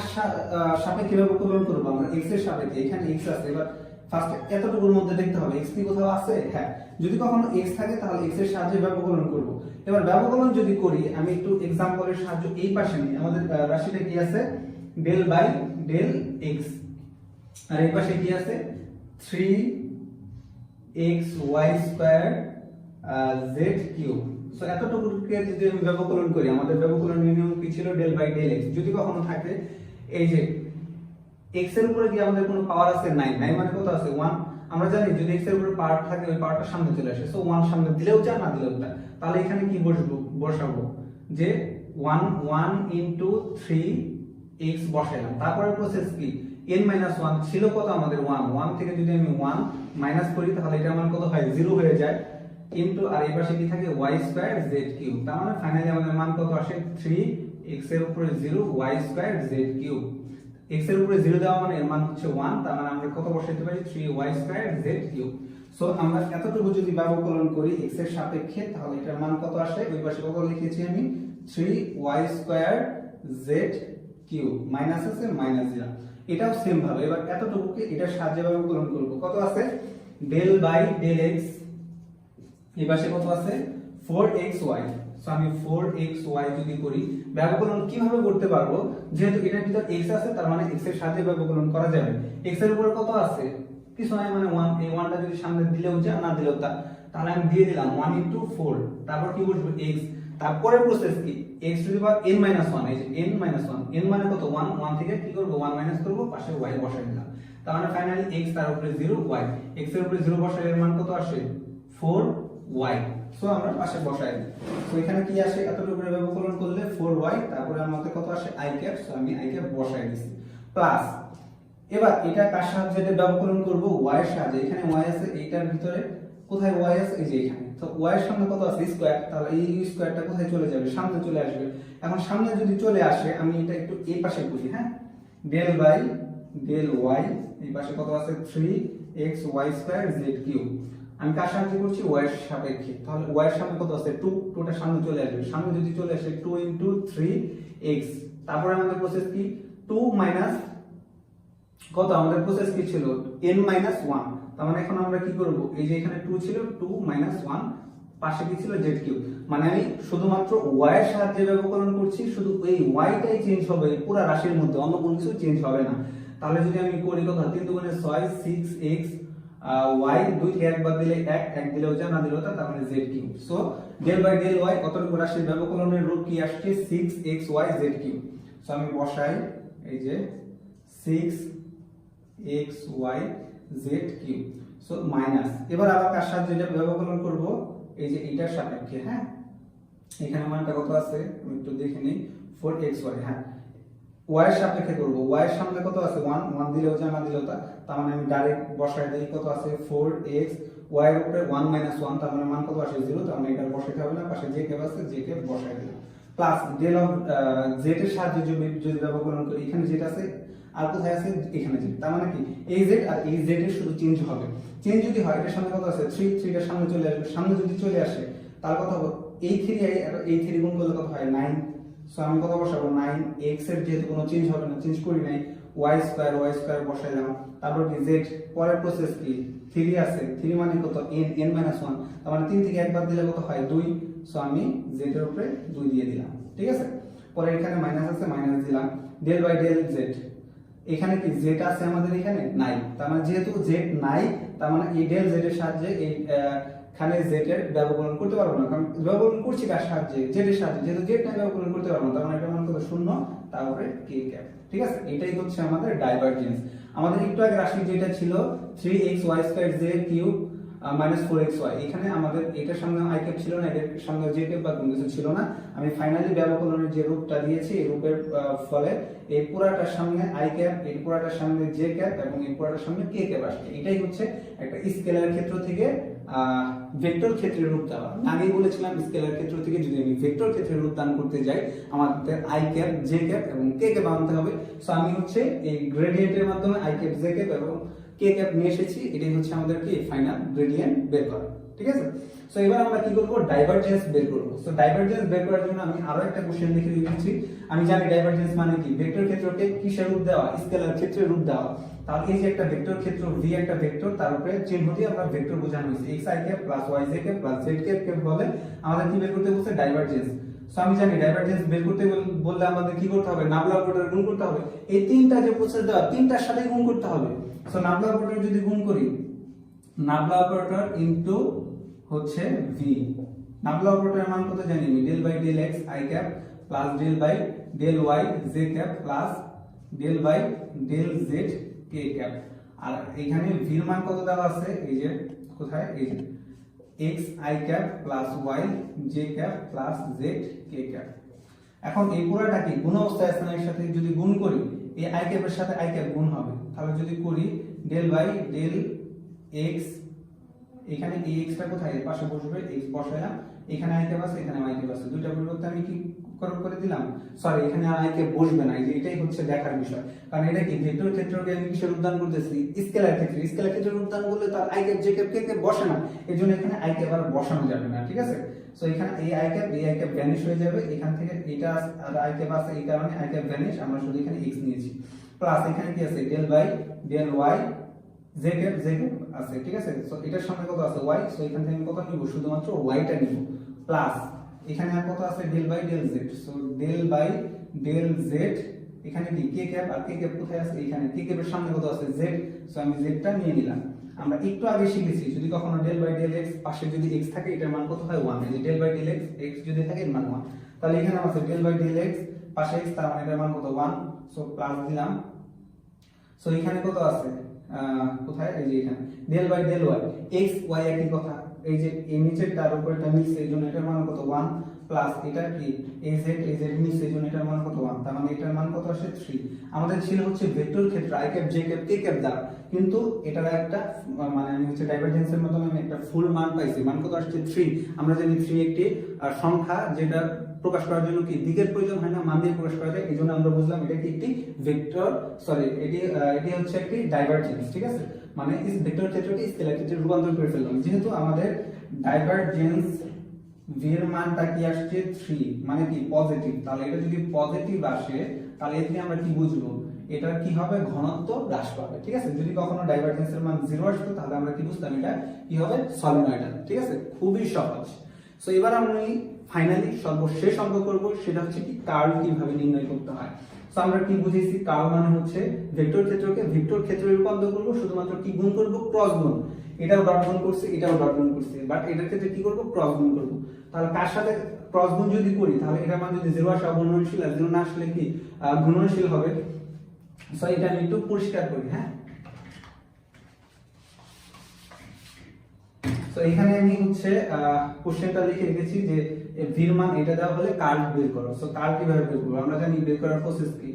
সাপেক্ষে ব্যবকলন করব, আমরা x এর সাপেক্ষে। এখানে x আছে, এবার ফার্স্ট এতটুকুর মধ্যে দেখতে হবে x কি কোথাও আছে। হ্যাঁ, যদি কখনো x থাকে তাহলে x এর সাহায্যে ব্যবকলন করব। এবার ব্যবকলন যদি করি, আমি একটু एग्जांपलेর সাহায্য এই পাশে নিই। আমাদের রাশিটা কি আছে, ডেল বাই ডেল x, আর এই পাশে কি আছে 3xy square z cube. So এতটুকুকে যদি আমি ব্যবকলন করি, আমাদের ব্যবকলনের নিয়ম কি ছিল, ডেল বাই ডেল x। যদি কখনো থাকে এই যে x এর উপরে কি আমাদের কোনো পাওয়ার আছে, নাই, নাই মানে কত আছে 1। আমরা জানি যদি x এর উপরে পাওয়ার থাকে ওই পাওয়ারটা সামনে চলে আসে, সো 1 সামনে দিলেও যা, না দিলেও তা। তাহলে এখানে কি বসাবো যে 1 ইনটু 3x বসাইলাম। তারপরে প্রসেস কি, n-1 ছিল কত আমাদের 1 থেকে যদি আমি 1 মাইনাস করি তাহলে এটার মান কত হয়, 0 হয়ে যায়, ইনটু আর এই পাশে কি থাকে y স্কয়ার z কিউব। তার মানে ফাইনালি আমাদের মান কত আসে, 3x এর উপরে 0 y square z cube. x এর উপরে 0 দেওয়া মানে এর মান হচ্ছে 1, তার মানে আমরা কত বসাইতে পারি, 3y square z cube. So আমরা এতটুকু যদি ব্যবকলন করি x এর সাপেক্ষে, তাহলে এটার মান কত আসে, ওই পাশে কত লিখেছি আমি, 3y square z cube, minus আছে মাইনাস দিলাম। এটাও সেম ভাবে এবার এতটুকুকে এটার সাহায্যে ব্যবকলন করব। কত আছে, ডেল বাই ডেল x, এই পাশে কত আছে 4xy। সো আমি 4xy যদি করি, ব্যবকলন কিভাবে করতে পারবো, যেহেতু এটার ভিতর x আছে তার মানে x এর সাথে ব্যবকলন করা যাবে। x এর উপরে কত আছে, কিছু নাই, মানে 1, এই 1টা যদি সামনে দিলেও যা, না দিলেও তা। তাহলে আমি দিয়ে দিলাম 1 ইনটু 4, তারপর কি বসবে x, তারপরে প্রসেস কি x two the power n-1, এই যে n-1, n মানে কত 1 থেকে কি করব 1 মাইনাস করব, পাশে y বসাই দিলাম। তার মানে ফাইনালি x তার উপরে 0, y x এর উপরে 0 বসাইলে এর মান কত আসে 4y। সো আমরা পাশে বসাই দিই। সো এখানে কি আসে, এতটুকু ব্যবকলন করলে 4y, তারপরে আমাদের কত আসে i ক্যাপ। সো আমি i ক্যাপ বসাই দিছি, প্লাস এবার এটা কার সাহায্যে ব্যবকলন করব, y এর সাহায্যে। এখানে y আছে, এইটার ভিতরে কোথায় y আছে, এই যে এখানে। তো y এর সামনে কত আছে স্কয়ার, তাহলে এই স্কয়ারটা কোথায় চলে যাবে, সামনে চলে আসবে। এখন সামনে যদি চলে আসে, আমি এটা একটু এই পাশে করি। হ্যাঁ, ডেল বাই ডেল y, এই পাশে কত আছে 3xy স্কয়ার z কিউব। আমি কার সাহায্যে করছি, y এর সাপেক্ষে। তাহলে y এর সামনে কত আছে 2, 2টা সামনে চলে আসবে। সামনে যদি চলে আসে 2 ইনটু 3x, তারপরে আমাদের প্রসেস কি 2 মাইনাস কত, আমাদের প্রসেস কি ছিল n-1। তার মানে এখন আমরা কি করব, এই যে এখানে 2 ছিল, 2 মাইনাস 1, পাশে কি ছিল z কিউব। মানে আমি শুধুমাত্র y এর সাহায্যে ব্যবকলন করছি, শুধু এই y টাই চেঞ্জ হবে পুরো রাশির মধ্যে, অন্য কোনো কিছু চেঞ্জ হবে না। তাহলে যদি আমি করি কত, 3 দুগুণে 6, 6x y, 2 থেকে 1 বাদ দিলে 1, 1 দিলেও যা, না দিলেও তা, তার মানে z cube. So del by del y, অতটুকু রাশির ব্যবকলনের রূপ কি আসছে 6xy z কিউব। সো আমি বসাই এই যে 6xy z cube. So minus, এবার আবার কার সাহায্যে এটা ব্যবকলন করব, এই যে এটার সাপেক্ষে। হ্যাঁ, এখানে মানটা কত আছে আমি একটু দেখে নিই, 4xy। হ্যাঁ, y এর সাপেক্ষে করব, y এর সামনে কত আছে 1 দিলেও যা, না দিলেও তা। তার মানে আমি ডাইরেক্ট বসাই দেই, কত আছে 4x, y এর উপরে 1-1, তার মানে মান কত আসে 0। তার মানে এটা বসাইতে হবে না, পাশে j ক্যাপ আছে, j ক্যাপ বসাই দিলাম, প্লাস ডেল অফ z এর সাহায্যে যদি ব্যবকলন করি, এখানে z আছে আর কোথায় আছে, এখানে z। তার মানে কি এই z আর এই z এর শুধু চেঞ্জ হবে। চেঞ্জ যদি হয়, এটার সামনে কত আছে 3, 3টার সামনে চলে আসবে। সামনে যদি চলে আসে তার কথা হবে এই 3 আর এই 3 গুণ করলে কত হয় 9। সো আমি কত বসাবো 9, x এর যেহেতু কোনো চেঞ্জ হবে না, চেঞ্জ করি নাই, y স্কয়ার বসাইলাম। তারপর কি z, পরের প্রসেস কি 3 আছে, 3 মানে কত n-1, তার মানে 3 থেকে 1 বাদ দিলে কত হয় 2। সো আমি z এর উপরে 2 দিয়ে দিলাম, ঠিক আছে। পরে এখানে মাইনাস আছে, মাইনাস দিলাম, ডেল বাই ডেল z। এখানে কি z আছে আমাদের, এখানে নাই। তার মানে যেহেতু z নাই, তার মানে এই ডেল z এর সাহায্যে এই এখানে z এর ব্যবকলন করতে পারবো না, কারণ ব্যবকলন করছি কার সাহায্যে, z এর সাহায্যে। যেহেতু z নাই ব্যবকলন করতে পারবো না, তার মানে এটা মান কত 0, তারপরে k ক্যাপ। ঠিক আছে, এটাই হচ্ছে আমাদের ডাইভারজেন্স। আমাদের একটু আগে রাশি যেটা ছিল 3xy square z cube minus 4xy, এখানে আমাদের এটার সামনে i ক্যাপ ছিল না, এটার সামনে j ক্যাপ বা কোনো কিছু ছিল না। আমি ফাইনালি ব্যবকলনের যে রূপটা দিয়েছি, এই রূপের ফলে এই পুরাটার সামনে i ক্যাপ, এই পুরাটার সামনে j ক্যাপ এবং এই পুরাটার সামনে k ক্যাপ আসছে। এটাই হচ্ছে একটা স্কেলার ক্ষেত্র থেকে ভেক্টর ক্ষেত্রের রূপদান। আগেই বলেছিলাম স্কেলার ক্ষেত্র থেকে যদি আমি ভেক্টর ক্ষেত্রের রূপদান করতে যাই, আমাদের i ক্যাপ, j ক্যাপ এবং k ক্যাপ আনতে হবে। সো আমি হচ্ছে এই গ্রেডিয়েন্টের মাধ্যমে i ক্যাপ, j ক্যাপ এবং k কে ক্যাপ নিয়ে এসেছি, এটাই হচ্ছে আমাদের কি ফাইনাল গ্রেডিয়েন্ট বের করা। ঠিক আছে, সো এবার আমরা কি করব, ডাইভারজেন্স বের করব। সো ডাইভারজেন্স বের করার জন্য আমি আরো একটা কোশ্চেন লিখে দিয়েছি। আমি জানি ডাইভারজেন্স মানে কি, ভেক্টর ক্ষেত্রকে কিসের রূপ দেওয়া, স্কেলার ক্ষেত্রের রূপ দেওয়া। তাহলে এই যে একটা ভেক্টর ক্ষেত্র v একটা ভেক্টর, তার উপরে চিহ্ন দিয়ে আমরা ভেক্টর বোঝানো হয়েছে x i cap plus y j cap plus z cap বলে আমাদের কি বের করতে বলছে, ডাইভারজেন্স। সো আমি জানি ডাইভারজেন্স বের করতে বললে আমাদের কি করতে হবে, নাবলা অপারেটর গুণ করতে হবে। এই তিনটা যে প্রসেস দেওয়া, তিনটার সাথে গুণ করতে হবে। সো নাবলা অপারেটর যদি গুণ করি, নাবলা অপারেটর ইনটু হচ্ছে v, নাবলা অপারেটরের মান কত জানি আমি, del by del x i cap plus del by del y j cap plus del by del z k cap. আর এখানে v এর মান কত দেওয়া আছে, এই যে কোথায়, এই যে x i cap plus y j cap plus z k cap. এখন এই পুরোটা কি গুণ অবস্থায় আছে না, এর সাথে যদি গুণ করি, এই i ক্যাপের সাথে i ক্যাপ গুণ হবে। তাহলে যদি করি ডেল বাই ডেল x, এখানে এই x টা কোথায়, এর পাশে বসবে, x বসাইলাম, এখানে i ক্যাপ আছে, এখানে y ক্যাপ আছে, দুইটা পরিবর্তে আমি কি করে দিলাম, সরি এখানে আর i ক্যাপ বসবে না। এই যে এটাই হচ্ছে দেখার বিষয়, কারণ এটা কি ভেক্টর ক্ষেত্রকে আমি কিসের রূপদান করতেছি, স্কেলার ক্ষেত্রে। স্কেলার ক্ষেত্রে রূপদান করলে তার i cap j cap k cap বসে না, এজন্য এখানে i ক্যাপ আর বসানো যাবে না। ঠিক আছে, সো এখানে এই i ক্যাপ ভ্যানিশ হয়ে যাবে, এখান থেকে এটা আর i ক্যাপ আছে, এই কারণে i ক্যাপ ভ্যানিশ, আমরা শুধু এখানে x নিয়েছি, প্লাস এখানে কি আছে, del by del y j cap আছে। ঠিক আছে, সো এটার সামনে কত আছে y, সো এখান থেকে কত নিব, শুধুমাত্র y টা নিব, প্লাস এখানে আর কত আছে, del by del z, so del by del z, এখানে কি k ক্যাপ, আর k ক্যাপ কোথায় আছে, এখানে k ক্যাপের সামনে কত আছে z, সো আমি z টা নিয়ে নিলাম। আমরা একটু আগে শিখেছি যদি কখনো ডেল বাই ডেল x পাশে যদি x থাকে, এটার মান কত হয় 1, এই যে ডেল বাই ডেল x যদি থাকে এর মান 1, তাহলে এখানে আছে ডেল বাই ডেল x পাশে x, তার মানে এটার মান কত 1, সো প্লাস দিলাম। সো এখানে কত আছে, কোথায়, এই যে এখানে del by del y, x y একই কথা, এই যে এই নিচেরটার উপরেরটা মিক্স, এই জন্য এটার মান কত 1, প্লাস এটা কি এই z মিক্স, এই জন্য এটার মান কত 1, তার মানে এটার মান কত আসে 3। আমাদের ছিল হচ্ছে ভেক্টর ক্ষেত্র i cap j cap k cap দ্বারা, কিন্তু এটার একটা মানে আমি হচ্ছে ডাইভারজেন্সের মাধ্যমে আমি একটা ফুল মান পাইছি, মান কত আসছে 3। আমরা জানি 3 একটি সংখ্যা, যেটা প্রকাশ করার জন্য কি দিকের প্রয়োজন হয় না, মান দিয়ে প্রকাশ করা যায়, এইজন্য আমরা বুঝলাম এটা কি একটি ভেক্টর, সরি এটি হচ্ছে একটি ডাইভারজেন্স। ঠিক আছে, মানে এই ভেক্টর ক্ষেত্রকে স্কেলার ক্ষেত্রে রূপান্তর করে ফেললাম। যেহেতু আমাদের ডাইভারজেন্স v এর মানটা কি আসছে 3, মানে কি পজিটিভ, তাহলে এটা যদি পজিটিভ আসে তাহলে এতে আমরা কি বুঝবো, এটা কি হবে, ঘনত্ব হ্রাস পাবে। ঠিক আছে, যদি কখনো ডাইভারজেন্সের মান 0 আসতো তাহলে আমরা কি বুঝতাম, এটা কি হবে, সলিনয়েডাল। ঠিক আছে, খুবই সহজ। সো এবার আমি ফাইনালি সর্বশেষ অঙ্ক করব, সেটা হচ্ছে কি কার্ল কিভাবে নির্ণয় করতে হয়। সো আমরা কি বুঝেছি, কার্ল মানে হচ্ছে ভেক্টর ক্ষেত্রকে ভেক্টর ক্ষেত্রে রূপান্তর করব, শুধুমাত্র কি গুণ করব, ক্রস গুণ। এটাও ডট গুণ করছে, এটাও ডট গুণ করছে, বাট এটার ক্ষেত্রে কি করব, ক্রস গুণ করব। তাহলে কার সাথে ক্রস গুণ যদি করি, তাহলে এটার মান যদি 0 আসে অগুণনশীল, আর 0 না আসলে কি গুণনশীল হবে। সো এটা আমি একটু পরিষ্কার করি। হ্যাঁ, তো এখানে আমি হচ্ছে কোশ্চেনটা লিখে রেখেছি যে v এর মান এটা দেওয়া হলে কার্ল বের করো। সো কার্ল কিভাবে বের করব, আমরা জানি বের করার প্রসেস কি,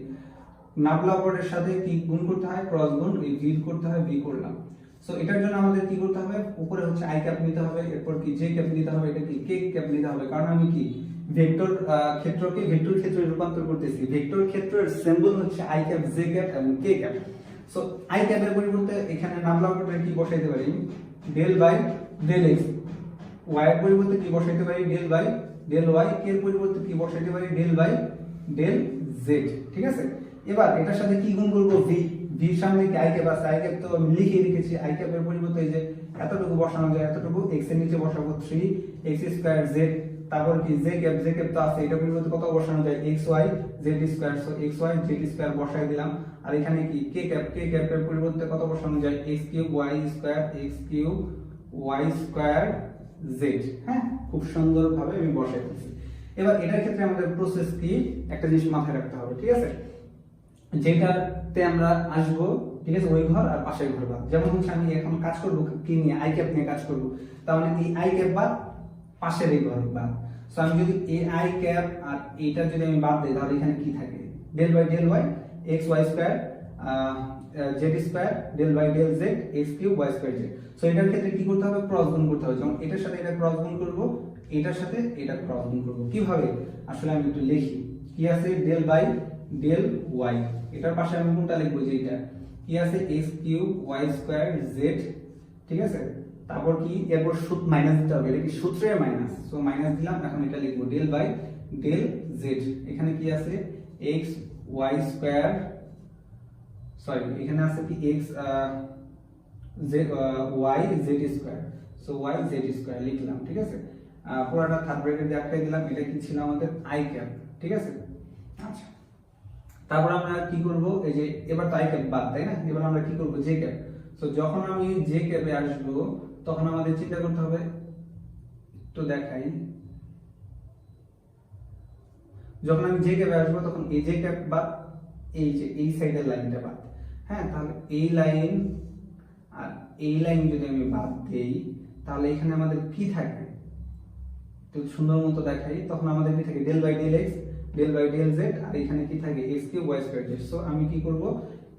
নাবলা অপারেটরের সাথে কি গুণ করতে হয়, ক্রস গুণ, এই v করতে হয়, v করলাম। সো এটার জন্য আমাদের কি করতে হবে, উপরে হচ্ছে i ক্যাপ নিতে হবে, এরপর কি j ক্যাপ নিতে হবে, এটা কি k ক্যাপ নিতে হবে, কারণ আমি কি ভেক্টর ক্ষেত্রকে ভেক্টর ক্ষেত্রে রূপান্তর করতেছি। ভেক্টর ক্ষেত্রের সিম্বল হচ্ছে i ক্যাপ, j ক্যাপ এবং k ক্যাপ। সো i ক্যাপের পরিবর্তে এখানে নাবলা অপারেটর কি বসাইতে পারি, del by del x, y এর পরিবর্তে কি বসাইতে পারি, del by del y, k এর পরিবর্তে কি বসাইতে পারি, ডেল বাই ডেল z। ঠিক আছে, এবার এটার সাথে কি গুণ করব, v, v এর সামনে কি i ক্যাপ আছে, i ক্যাপ তো আমি লিখে রেখেছি, i ক্যাপের পরিবর্তে এই যে এতটুকু বসানো যায়, এতটুকু x এর নিচে বসাবো 3x স্কয়ার z, তারপর কি j ক্যাপ তো আছে, এটা পরিবর্তে কত বসানো যায়, xy z square, so xy z square বসাই দিলাম। আর এখানে কি k ক্যাপের পরিবর্তে কত বসানো যায়, x cube y square, x cube y square z। হ্যাঁ, খুব সুন্দরভাবে আমি বসাই দিয়েছি। এবার এটার ক্ষেত্রে আমাদের প্রসেস কি, একটা জিনিস মাথায় রাখতে হবে। ঠিক আছে, যেটাতে আমরা আসবো, ঠিক আছে, ওই ঘর আর পাশের ঘর বাদ। যেমন হচ্ছে আমি এখন কাজ করব কি নিয়ে, i ক্যাপ নিয়ে কাজ করব, তার মানে এই i ক্যাপ বাদ, পাশের এই ঘর বাদ। সো আমি যদি এই i ক্যাপ আর এইটা যদি আমি বাদ দেই, তাহলে এখানে কি থাকে, del by del y x y square z square, del by del z x cube y square z। So এটার ক্ষেত্রে কি করতে হবে, ক্রস গুণ করতে হবে। যেমন এটার সাথে এটা ক্রস গুণ করব, এটার সাথে এটা ক্রস গুণ করব। কিভাবে, আসলে আমি একটু লিখি, কি আছে, ডেল বাই ডেল y, এটার পাশে আমি কোনটা লিখবো, যে এটা কি আছে x cube y square z, ঠিক আছে, তারপর কি এরপর মাইনাস দিতে হবে, এটা কি সূত্রের মাইনাস, সো মাইনাস দিলাম। এখন এটা লিখবো ডেল বাই ডেল জেড, এখানে কি আছে এক্স ওয়াই স্কোয়ার, সরি এখানে আছে কি x z y z square, so y z square লিখলাম, ঠিক আছে। পুরোটা থার্ড ব্র্যাকেট দিয়ে আটকে দিলাম, এটা কি ছিল আমাদের আই ক্যাপ, ঠিক আছে। আচ্ছা, তারপর আমরা কি করব, এই যে এবার তো আই ক্যাপ বাদ, তাই না, এবার আমরা কি করব জে ক্যাপ। সো যখন আমি জে ক্যাপে আসবো তখন আমাদের চিন্তা করতে হবে, তো দেখাই, যখন আমি জে ক্যাপে আসবো তখন এই জে ক্যাপ বাদ, এই যে এই সাইডের লাইনটা বাদ, হ্যাঁ, তাহলে এই লাইন আর এই লাইন যদি আমি বাদ দেই তাহলে এখানে আমাদের কি থাকে, তো সুন্দর মতো দেখাই, তখন আমাদের কি থাকে del by del x del by del z, আর এখানে কি থাকে x cube y square z. So আমি কি করব,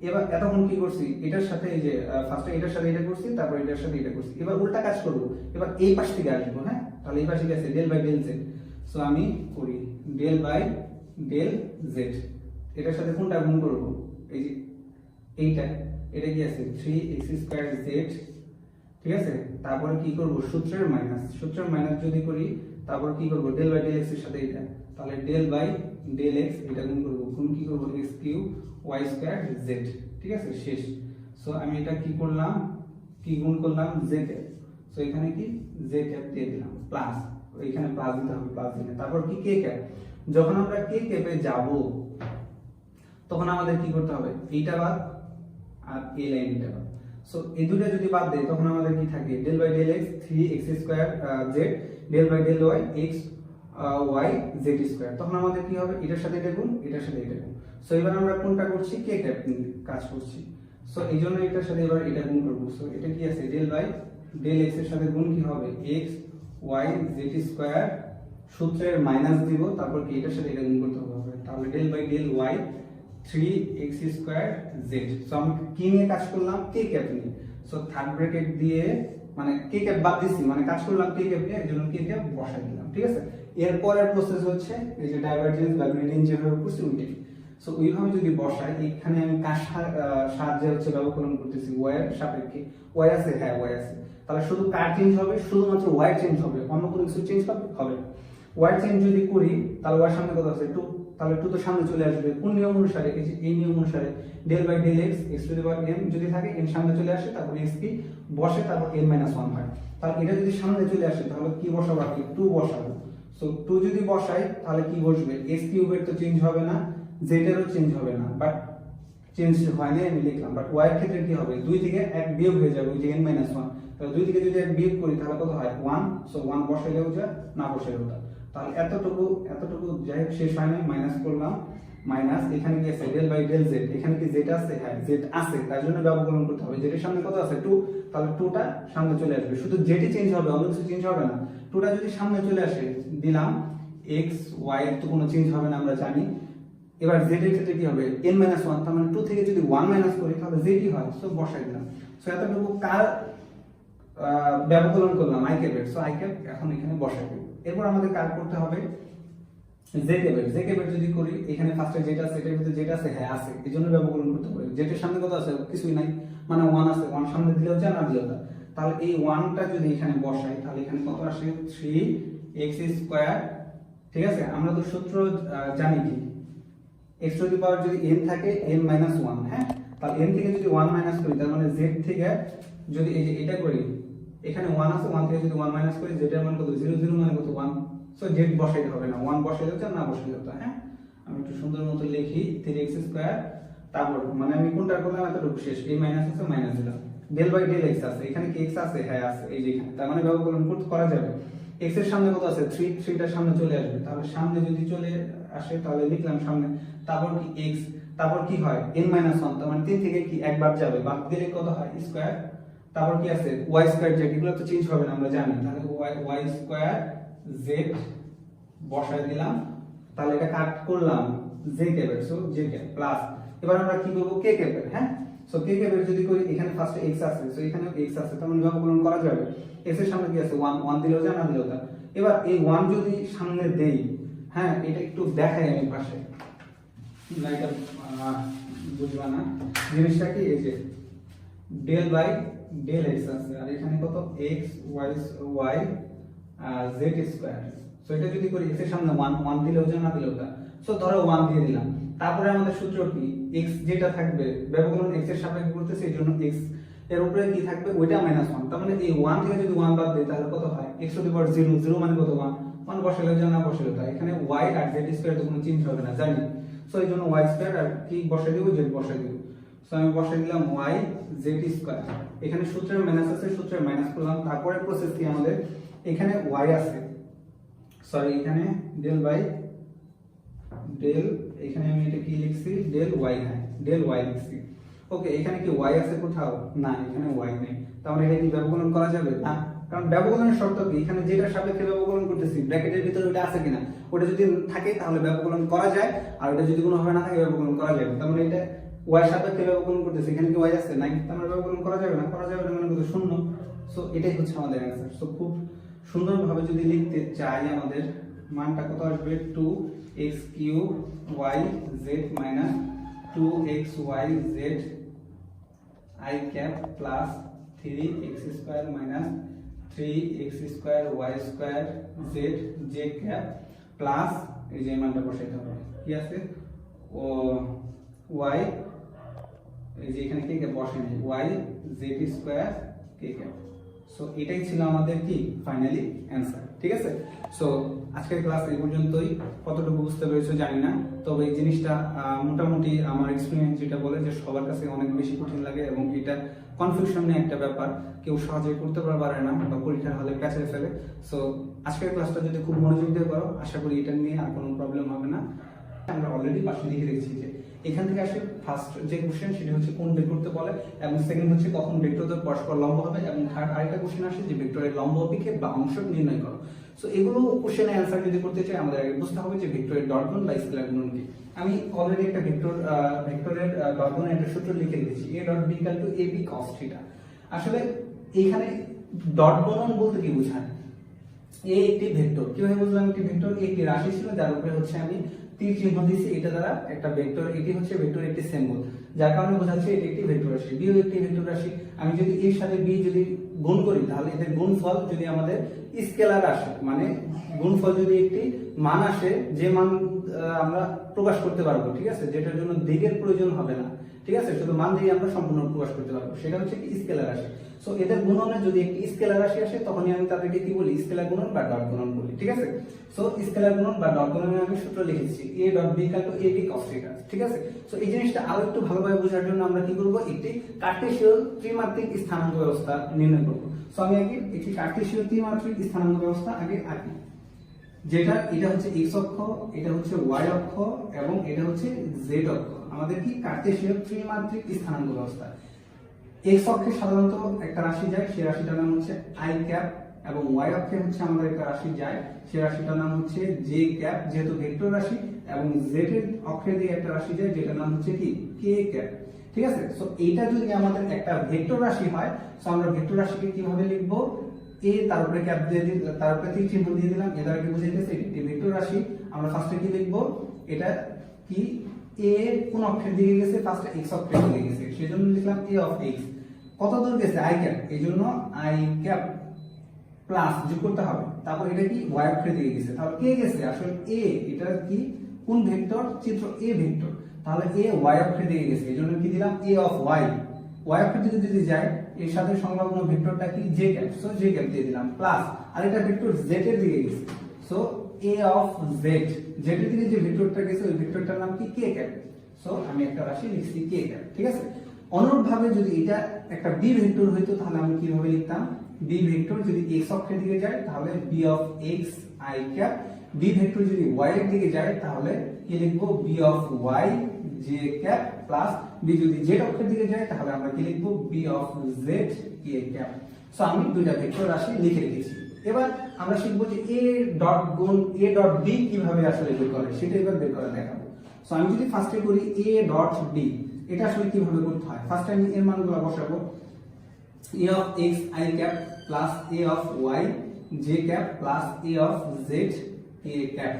এবার এতক্ষণ কি করছি, এটার সাথে এই যে ফার্স্টে এটার সাথে এটা করছি, তারপর এটার সাথে এটা করছি, এবার উল্টা কাজ করব, এবার এই পাশ থেকে আসবো, হ্যাঁ, তাহলে এই পাশে কি আছে del by del z. So আমি করি ডেল বাই ডেল জেড, এটার সাথে কোনটা গুণ করব, এই যে এইটা, এটা কি আছে 3x স্কয়ার জেড, ঠিক আছে। তারপরে কি করব সূত্রের মাইনাস যদি করি, তারপর কি করব ডেল বাই ডেল এক্স এর সাথে এটা, তাহলে ডেল বাই ডেল এক্স, এটা গুণ করব, গুণ কি করব x cube y square z, ঠিক আছে, শেষ। সো আমি এটা কি করলাম, কি গুণ করলাম z ক্যাপ, সো এখানে কি z ক্যাপ দিয়ে দিলাম প্লাস, এখানে প্লাস দিতে হবে, প্লাস দিলে তারপর কি k ক্যাপ, যখন আমরা k ক্যাপে যাব তখন আমাদের কি করতে হবে, এইটা বাদ আর এই লাইনটা বাদ। সো এই দুটো যদি বাদ দেই তখন আমাদের কি থাকে del by del x 3x square z del by del y x y z square, তখন আমাদের কি হবে এটার সাথে এটা গুণ, এটার সাথে এটা গুণ। সো এবার আমরা কোনটা করছি, কে ক্যাপ কাজ করছি, সো এই জন্য এটার সাথে এবার এটা গুণ করব। সো এটা কি আছে ডেল বাই ডেল এক্স এর সাথে গুণ কি হবে এক্স ওয়াই জেড স্কয়ার, সূত্রের মাইনাস দিব, তারপর কি এটার সাথে এটা গুণ করতে হবে, তাহলে del by del y 3x square z. So আমি কি নিয়ে কাজ করলাম, কে ক্যাপ নিয়ে। সো থার্ড ব্র্যাকেট দিয়ে মানে কে ক্যাপ বাদ দিছি, মানে কাজ করলাম কে ক্যাপ নিয়ে, এজন্য কে ক্যাপ বসাই দিলাম, ঠিক আছে। এরপরের প্রসেস হচ্ছে এই যে ডাইভারজেন্স বা গ্রেডিয়েন্ট যেভাবে করছি ওইটাই। সো ওইভাবে যদি বসাই, এখানে আমি কার সাহায্যে হচ্ছে ব্যবকলন করতেছি, ওয়াই এর সাপেক্ষে, ওয়াই আছে, হ্যাঁ ওয়াই আছে, তাহলে শুধু কার চেঞ্জ হবে, শুধুমাত্র ওয়াই চেঞ্জ হবে, অন্য কোনো কিছু চেঞ্জ হবে ওয়াই চেঞ্জ যদি করি তাহলে ওয়াই সামনে কত আছে 2, তাহলে 2 তো সামনে চলে আসবে, কোন নিয়ম অনুসারে, এই নিয়ম অনুসারে del by del x x to the power m যদি থাকে n সামনে চলে আসে, তারপর x কি বসে, তারপর n - 1 হয়, তাহলে এটা যদি সামনে চলে আসে তাহলে কি বসাবো, আর কি 2 বসাবো। সো 2 যদি বসাই তাহলে কি বসবে, x কিউবের তো চেঞ্জ হবে না, z এরও চেঞ্জ হবে না, বাট চেঞ্জ হয় না আমি লিখলাম, বাট y এর ক্ষেত্রে কি হবে 2 থেকে 1 বিয়োগ হয়ে যাবে, ওই যে n - 1, তাহলে 2 থেকে যদি 1 বিয়োগ করি তাহলে কত হয় 1। সো 1 বসাইলেও যা, না বসাইলেও তা, তাহলে এতটুকু যাই হোক শেষ হয় না, মাইনাস করলাম, মাইনাস এখানে কি আছে ডেল বাই ডেল জেড, এখানে কি জেড আছে, হ্যাঁ জেড আছে, তার জন্য ব্যবকলন করতে হবে, জেড এর সামনে কত আছে 2, তাহলে 2টা সামনে চলে আসবে, শুধু জেডই চেঞ্জ হবে, অন্য কিছু চেঞ্জ হবে না। 2টা যদি সামনে চলে আসে দিলাম, x y এর তো কোনো চেঞ্জ হবে না আমরা জানি। এবার z এর ক্ষেত্রে কি হবে n - 1, তার মানে 2 থেকে যদি 1 মাইনাস করি তাহলে z কি হয়, সো বসাই দিলাম। সো এতটুকু কার ব্যবকলন করলাম, আই ক্যাপের, সো আই ক্যাপ এখন এখানে বসাই দেব। এরপর আমাদের কাজ করতে হবে জে ক্যাপের যদি করি, এখানে ফার্স্টে যেটা আছে এটার ভিতরে যেটা আছে, হ্যাঁ আছে, এই জন্য ব্যবকলন করতে হবে। জেটের সামনে কত আছে, কিছুই নাই, মানে 1 আছে, 1 সামনে দিলেও যা, না দিলেও তা, তাহলে এই 1টা যদি এখানে বসাই তাহলে এখানে কত আসে 3x স্কয়ার, ঠিক আছে। আমরা তো সূত্র জানি কি x টু দি পাওয়ার যদি n থাকে n - 1, হ্যাঁ, তাহলে n থেকে যদি 1 মাইনাস করি তার মানে z থেকে যদি এই যে এটা করি, এখানে 1 আছে, 1 থেকে যদি 1 মাইনাস করি z এর মান কত 0, 0 মানে কত 1, সো z বসাইতে হবে না, 1 বসাইলে হচ্ছে, না বসাইলে হতো, হ্যাঁ। আমি একটু সুন্দর মতো লিখি 3x স্কয়ার, তারপর মানে আমি কোনটা করলাম এতটুকু শেষ, এই মাইনাস আছে, মাইনাস দিলাম, ডেল বাই ডেল x আছে, এখানে কি x আছে, হ্যাঁ আছে, এই যে এখানে, তার মানে ব্যবকলন করা যাবে। x এর সামনে কত আছে 3, 3টার সামনে চলে আসবে, তাহলে সামনে যদি চলে আসে তাহলে লিখলাম সামনে, তারপর কি x, তারপর কি হয় n - 1, তার মানে 3 থেকে কি একবার যাবে, বাদ দিলে কত হয় স্কয়ার, তারপর কি আছে y স্কয়ার z, এগুলো তো চেঞ্জ হবে না আমরা জানি, তাহলে y স্কয়ার z বসায় দিলাম, তাহলে এটা কাট করলাম j ক্যাপের, সো j ক্যাপ প্লাস, এবার আমরা কি করব k ক্যাপের, হ্যাঁ। সো k ক্যাপের যদি করি, এখানে ফার্স্টে x আছে, সো এখানেও x আছে, তার মানে ব্যবকলন করা যাবে, x এর সামনে কি আছে 1 দিলেও যা, না দিলেও তা। এবার এই 1 যদি সামনে দেই, হ্যাঁ এটা একটু দেখাই আমি পাশে, না এটা বুঝবা না জিনিসটা কি, এই যে ডেল বাই ডেল এক্স আছে আর এখানে কত x y z square. So এটা যদি করি এক্স এর সামনে 1 দিলেও যা না দিলেও তা, সো ধরো 1 দিয়ে দিলাম। তারপরে আমাদের সূত্র কি, x যেটা থাকবে ব্যবকলন x এর সাপেক্ষে করতেছে এই জন্য x এর উপরে কি থাকবে ওইটা -1। তার মানে এই 1 থেকে যদি 1 বাদ দেই তাহলে কত হয়, x টু দি পাওয়ার 0, 0 মানে কত 1, 1 বসালে যা না বসালে তা। এখানে y আর z স্কয়ার তো কোনো চেঞ্জ হবে না জানি, সো এই জন্য y স্কয়ার আর কি বসাই দেব, z বসাই দেব। সো আমি বসাই দিলাম y z স্কয়ার। এখানে সূত্রের মাইনাস আছে, সূত্রের মাইনাস করলাম। তারপরে প্রসেস কি আমাদের, এখানে y আছে, সরি এখানে ডেল বাই ডেল, এখানে আমি এটা কি লিখছি ডেল y, হ্যাঁ ডেল y লিখছি। ওকে, এখানে কি y আছে কোথাও, না এখানে y নেই। তাহলে এটা কি ব্যবকলন করা যাবে না, কারণ ব্যবকলনের শর্ত কি, এখানে যেটা সাপেক্ষে ব্যবকলন করতেছি ব্র্যাকেটের ভিতরে ওটা আছে কিনা, ওটা যদি থাকে তাহলে ব্যবকলন করা যায়, আর ওটা যদি কোনোভাবে না থাকে ব্যবকলন করা যাবে। তার মানে এটা y সাপেক্ষে ব্যবকলন করতেছি, এখানে কি y আছে নাই, তার মানে ব্যবকলন করা যাবে না, করা যাবে না মানে কত শূন্য। সো এটাই হচ্ছে আমাদের অ্যানসার। সো খুব সুন্দরভাবে যদি লিখতে চাই আমাদের মানটা কত আসবে, 2x cube y z minus 2xy z I cap plus 3x square minus 3x square y square z j cap plus এই যে মানটা বসাইতে হবে কি আছে ও y, এই যে এখানে কি বসে নেই y z square k cap. So এটাই ছিল আমাদের কি ফাইনালি অ্যানসার। ঠিক আছে, সো আজকের ক্লাস এই পর্যন্তই। কতটুকু বুঝতে পেরেছো জানি না, তবে এই জিনিসটা মোটামুটি আমার এক্সপেরিয়েন্স যেটা বলে যে সবার কাছে অনেক বেশি কঠিন লাগে এবং এটা কনফিউশনের একটা ব্যাপার, কেউ সহজে করতে পারে না বা পরীক্ষার হলে প্যাচে ফেলে। সো আজকের ক্লাসটা যদি খুব মনোযোগ দিয়ে করো আশা করি এটা নিয়ে আর কোনো প্রবলেম হবে না। আমরা অলরেডি পাশে লিখে রেখেছি যে এখান থেকে আসে ফার্স্ট যে কোশ্চেন সেটা হচ্ছে কোন বের করতে বলে, এবং সেকেন্ড হচ্ছে কখন ভেক্টরদের পরস্পর লম্ব হবে, এবং থার্ড আরেকটা কোশ্চেন আসে যে ভেক্টরের লম্ব অভিক্ষেপ বা অংশক নির্ণয় করো। সো এগুলো কোশ্চেনের অ্যানসার যদি করতে চাই আমাদের আগে বুঝতে হবে যে ভেক্টরের ডট গুণ বা স্কেলার গুণন কি। আমি অলরেডি একটা ভেক্টরের ডট গুণের একটা সূত্র লিখে রেখেছি, a dot b equal to ab cos theta. আসলে এইখানে ডট গুণন বলতে কি বোঝায়, এ একটি ভেক্টর, কিভাবে বুঝলাম একটি ভেক্টর, একটি রাশি ছিল যার উপরে হচ্ছে আমি তীর চিহ্ন দিয়েছি, এটা দ্বারা একটা ভেক্টর, এটি হচ্ছে ভেক্টরের একটি সিম্বল যার কারণে বোঝাচ্ছে এটি একটি ভেক্টর রাশি। বি একটি ভেক্টর রাশি, আমি যদি এর সাথে বি যদি গুণ করি তাহলে এদের গুণফল যদি আমাদের স্কেলার আসে, মানে গুণফল যদি একটি মান আসে যে মান আমরা প্রকাশ করতে পারবো, ঠিক আছে, যেটার জন্য দিকের প্রয়োজন হবে না, ঠিক আছে, শুধু মান দিয়ে আমরা সম্পূর্ণ প্রকাশ করতে পারবো, সেটা হচ্ছে কি স্কেলার রাশি। সো এদের গুণনে যদি একটি স্কেলার রাশি আসে তখনই আমি তাদেরকে কি বলি, স্কেলার গুণন বা ডট গুণন বলি। ঠিক আছে, সো স্কেলার গুণন বা ডট গুণনের আমি সূত্র লিখেছি a dot b equal to ab cos theta. ঠিক আছে, সো এই জিনিসটা আরো একটু ভালোভাবে বোঝার জন্য আমরা কি করব, একটি কার্টেসীয় ত্রিমাত্রিক স্থানাঙ্ক ব্যবস্থা নির্ণয় করব। সো আমি আগে একটি কার্টেসীয় ত্রিমাত্রিক স্থানাঙ্ক ব্যবস্থা আগে আঁকি, যেটা এটা হচ্ছে x অক্ষ, এটা হচ্ছে y অক্ষ এবং এটা হচ্ছে z অক্ষ। আমাদের কি কার্টেসীয় ত্রিমাত্রিক স্থানাঙ্ক ব্যবস্থা। x অক্ষে সাধারণত একটা রাশি যায়, সেই রাশিটার নাম হচ্ছে i ক্যাপ, এবং y অক্ষে হচ্ছে আমাদের একটা রাশি যায়, সেই রাশিটার নাম হচ্ছে j ক্যাপ, যেহেতু ভেক্টর রাশি, এবং z এর অক্ষে দিয়ে একটা রাশি যায় যেটার নাম হচ্ছে কি k ক্যাপ। ঠিক আছে, সো এইটা যদি আমাদের একটা ভেক্টর রাশি হয়, সো আমরা ভেক্টর রাশিকে কিভাবে লিখবো, a তার উপরে ক্যাপ দিয়ে দিই, তার উপরে তীর চিহ্ন দিয়ে দিলাম, এ দ্বারা কি বুঝাইতেছে একটি ভেক্টর রাশি। আমরা ফার্স্টে কি লিখবো, এটা কি a কোন অক্ষের দিকে গেছে, ফার্স্টে x অক্ষের দিকে গেছে, সেজন্য লিখলাম a অফ x। কত দূর গেছে, i ক্যাপ, এইজন্য i ক্যাপ প্লাস যোগ করতে হবে, তারপর এটা কি y অক্ষের দিকে গেছে, তাহলে কে গেছে, আসলে a, এটা কি কোন ভেক্টর, চিত্র a ভেক্টর, তাহলে a y অক্ষের দিকে গেছে, এইজন্য কি দিলাম a অফ y। y অক্ষের দিকে যদি যায় এর সাথে সংলগ্ন ভেক্টরটা কি j cap, so j cap দিয়ে দিলাম, প্লাস আরেকটা ভেক্টর z এর দিকে গেছে, so a of z, z এর দিকে যে ভেক্টরটা গেছে ওই ভেক্টরটার নাম কি k ক্যাপ, সো আমি একটা রাশি লিখছি k ক্যাপ। ঠিক আছে, অনুরূপভাবে যদি এটা একটা b ভেক্টর হইতো তাহলে আমি কিভাবে লিখতাম, b ভেক্টর যদি x অক্ষের দিকে যায় তাহলে b of x i cap, b vector যদি y এর দিকে যায় তাহলে কি লিখবো, b of y j cap, plus b যদি z অক্ষের দিকে যায় তাহলে আমরা কি লিখবো, b of z k cap. So আমি দুইটা ভেক্টর রাশি লিখে রেখেছি। এবার আমরা শিখবো যে a ডট গুণ a ডট b কিভাবে আসলে বের করে, সেটা এবার বের করে দেখাবো। সো আমি যদি ফার্স্টে করি a ডট b, এটা আসলে কিভাবে করতে হয়, ফার্স্টে আমি এর মানগুলো বসাবো, a of x i cap plus a of y j cap plus a of z k cap.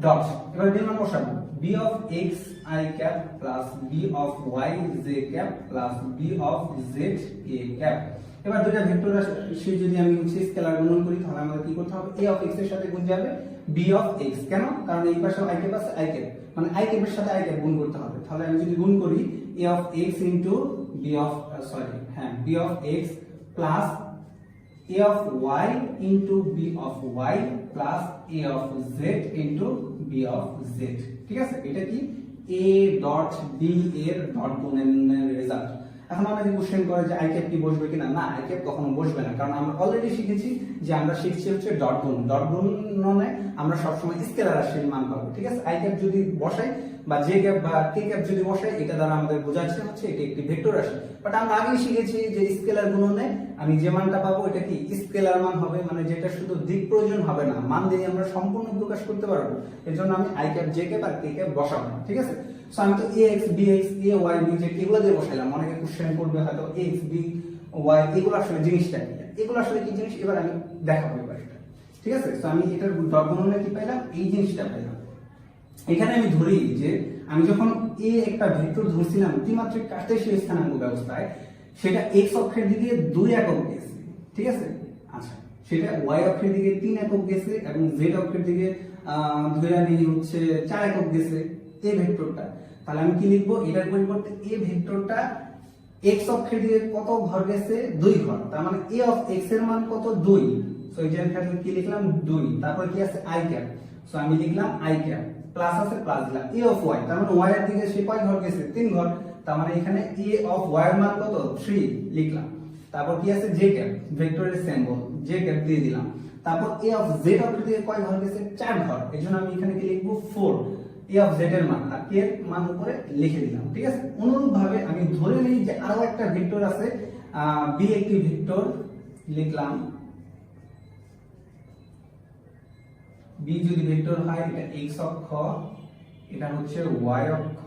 Dot, এবার বি মান বসাবো, b of x i cap plus b of y j cap plus b of z a cap. এবার দুইটা vector রাশি যদি আমি scalar গুণন করি তাহলে আমাদের কি করতে হবে, a অফ x এর সাথে গুণ যাবে b অফ x। কেন? কারণ এই পাশে i ক্যাপ আছে, i ক্যাপ মানে i ক্যাপের সাথে i ক্যাপ গুণ করতে হবে। তাহলে আমি যদি গুণ করি a of x into b of b of x plus a of y into b of y plus a of z into b of z। ঠিক আছে, এটা কি a ডট b এর ডট গুণনের রেজাল্ট। এখন আমাদের কোশ্চেন করে যে I cap কি বসবে কিনা, না আই ক্যাপ কখনো বসবে না, কারণ আমরা অলরেডি শিখেছি যে আমরা শিখছি হচ্ছে ডট গুণ। ডট গুণনে আমরা সবসময় স্কেলার রাশির মান পাবো। ঠিক আছে, আই ক্যাপ যদি বসাই বা জে ক্যাপ বা কে ক্যাপ যদি বসাই, এটা দ্বারা আমাদের বোঝাচ্ছে হচ্ছে এটি একটি ভেক্টর রাশি। বাট আমরা আগেই শিখেছি যে স্কেলার গুণনে আমি যে মানটা পাবো এটা কি স্কেলার মান হবে, মানে যেটা শুধু দিক প্রয়োজন হবে না, মান দিয়ে আমরা সম্পূর্ণ প্রকাশ করতে পারবো। এর জন্য আমি আই ক্যাপ জে ক্যাপ আর কে ক্যাপ বসাবো না। ঠিক আছে, সো আমি তো ax bx ay bz এগুলো দিয়ে বসাইলাম। অনেকে কোশ্চেন করবে হয়তো ax b y এগুলো আসলে জিনিসটা কি, এগুলো আসলে কি জিনিস এবার আমি দেখাবো এবার এটা। ঠিক আছে, সো আমি এটার ডট গুণনে কি পাইলাম, এই জিনিসটা পাইলাম। এখানে আমি ধরি যে আমি যখন a একটা ভেক্টর ধরছিলাম ত্রিমাত্রিক কার্টেসীয় স্থানাঙ্ক ব্যবস্থায়, সেটা x অক্ষের দিকে 2 একক গেছে। ঠিক আছে, আচ্ছা সেটা y অক্ষের দিকে 3 একক গেছে এবং z অক্ষের দিকে ধরে নিই হচ্ছে 4 একক গেছে এই ভেক্টরটা। তাহলে আমি কি লিখবো, এটার পরিবর্তে এই ভেক্টরটা x অক্ষের দিকে কত ঘর গেছে, 2 ঘর। তার মানে a অফ x এর মান কত, 2। সো এই যে এখানে কি লিখলাম 2, তারপর কি আছে i ক্যাপ। সো আমি লিখলাম i ক্যাপ প্লাস আছে প্লাস দিলাম a অফ y, তার মানে y এর দিকে সে কয় ঘর গেছে, 3 ঘর। তার মানে এখানে a অফ y এর মান কত, 3 লিখলাম। তারপর কি আছে j ক্যাপ, ভেক্টরের সিম্বল j ক্যাপ দিয়ে দিলাম। তারপর a অফ z অক্ষের দিকে কয় ঘর গেছে, 4 ঘর। এজন্য আমি এখানে কি লিখবো 4, a অফ z এর মান আর k এর মান উপরে লিখে দিলাম। ঠিক আছে, অনুরূপ ভাবে আমি ধরে নিই যে আরো একটা ভেক্টর আছে, b একটি ভেক্টর লিখলাম, b যদি ভেক্টর হয় এটা x অক্ষ, এটা হচ্ছে y অক্ষ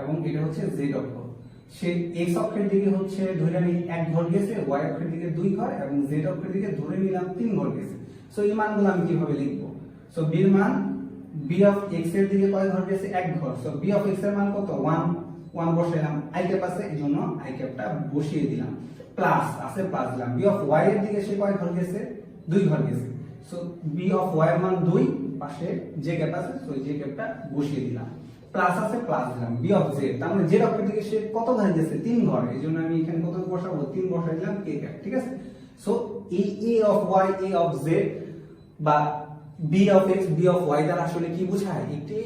এবং এটা হচ্ছে z অক্ষ। সে x অক্ষের দিকে হচ্ছে ধরে নিই 1 ঘর গেছে, y অক্ষের দিকে 2 ঘর এবং z অক্ষের দিকে ধরে নিলাম 3 ঘর গেছে। সো এই মানগুলো আমি কিভাবে লিখব, সো b এর মান b অফ x এর দিকে কয় ঘর গেছে, 1 ঘর। সো b অফ x এর মান কত, 1 বসাইলাম, i ক্যাপ আছে এজন্য i ক্যাপটা বসিয়ে দিলাম, প্লাস আছে প্লাস দিলাম। b অফ y এর দিকে সে কয় ঘর গেছে, 2 ঘর গেছে। সো b অফ y এর মান 2, পাশে j ক্যাপ আছে, সো j ক্যাপটা বসিয়ে দিলাম, প্লাস আছে প্লাস দিলাম। b অফ z, তার মানে z অক্ষের দিকে সে কত ঘর গেছে, 3 ঘর। এজন্য আমি এখানে কত বসাবো, 3 বসাই দিলাম k ক্যাপ। ঠিক আছে, সো এই a of y a of z বা b of x b of y দ্বারা আসলে কি বোঝায়, একটি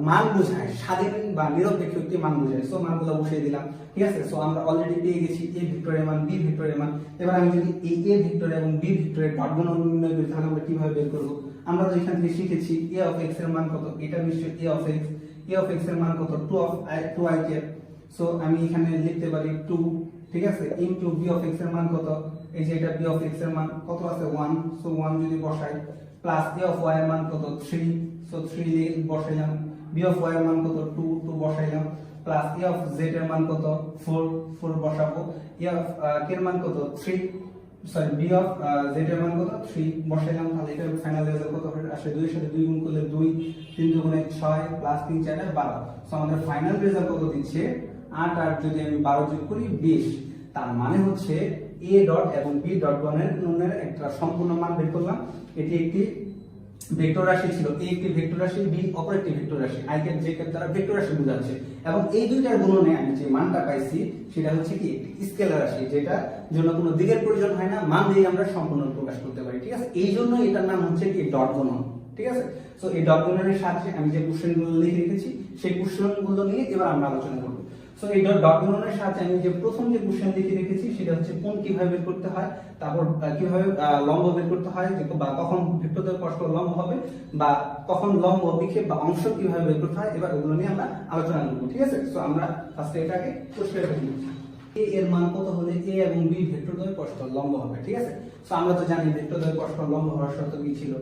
মান বোঝায়, স্বাধীন বা নিরপেক্ষ একটি মান বোঝায়। সো মানগুলো বসিয়ে দিলাম। ঠিক আছে, সো আমরা অলরেডি পেয়ে গেছি a ভেক্টরের মান b ভেক্টরের মান। এবার আমি যদি এই a ভেক্টর এবং b ভেক্টরের ডট গুণন নির্ণয় করি তাহলে আমরা কিভাবে বের করব, আমরা তো এখান থেকে শিখেছি a অফ x এর মান কত, এটা নিশ্চয়ই a অফ x এর মান কত, 2i ক্যাপ। সো আমি এখানে লিখতে পারি 2, ঠিক আছে, ইনটু b অফ x এর মান কত, এই যে এটা b অফ x এর মান কত আছে 1, সো 1 যদি বসাই, প্লাস a অফ y এর মান কত 3, সো 3 বসাইলাম, b অফ y এর মান কত 2 বসাইলাম, প্লাস a অফ z এর মান কত 4 বসাবো, a অফ k এর মান কত 3, সরি b অফ z এর মান কত 3 বসাইলাম। তাহলে এটার ফাইনাল রেজাল্ট কত আসে, 2 এর সাথে 2 গুণ করলে 2, 3 দুগুণে 6 প্লাস 3 4 12। সো আমাদের ফাইনাল রেজাল্ট কত দিচ্ছে 8, আর যদি আমি 12 যোগ করি 20। তার মানে হচ্ছে a ডট এবং b ডট গুণনের একটা সম্পূর্ণ মান বের করলাম। এটি একটি ভেক্টর রাশি ছিল, a একটি ভেক্টর রাশি, b অপর একটি ভেক্টর রাশি, i ক্যাপ j ক্যাপ দ্বারা ভেক্টর রাশি বোঝাচ্ছে। এবং এই দুইটার গুণনে আমি যে মানটা পাইছি সেটা হচ্ছে কি একটি স্কেলার রাশি, যেটা জন্য কোনো দিকের প্রয়োজন হয় না, মান দিয়ে আমরা সম্পূর্ণ প্রকাশ করতে পারি। ঠিক আছে, এই জন্য এটার নাম হচ্ছে কি ডট গুণন। ঠিক আছে, সো এই ডট গুণনের সাহায্যে আমি যে কোশ্চেনগুলো লিখে রেখেছি সেই কোশ্চেনগুলো নিয়ে এবার আমরা আলোচনা করব। সো এই ডট গুণনের সাহায্যে আমি যে প্রথম যে কোশ্চেন লিখে রেখেছি সেটা হচ্ছে কোণ কিভাবে বের করতে হয়, তারপর কিভাবে লম্ব বের করতে হয়, বা কখন ভেক্টরদ্বয় পরস্পর লম্ব হবে, বা কখন লম্ব বিক্ষেপ বা অংশ কিভাবে বের করতে হয়, এবার ওগুলো নিয়ে আমরা আলোচনা করব। ঠিক আছে, সো আমরা ফার্স্টে এটাকে পরিষ্কার করে নিই। a এর মান কত হলে a এবং b ভেক্টরদ্বয় পরস্পর লম্ব হবে। ঠিক আছে, সো আমরা তো জানি ভেক্টরদ্বয় পরস্পর লম্ব হওয়ার শর্ত কি ছিল,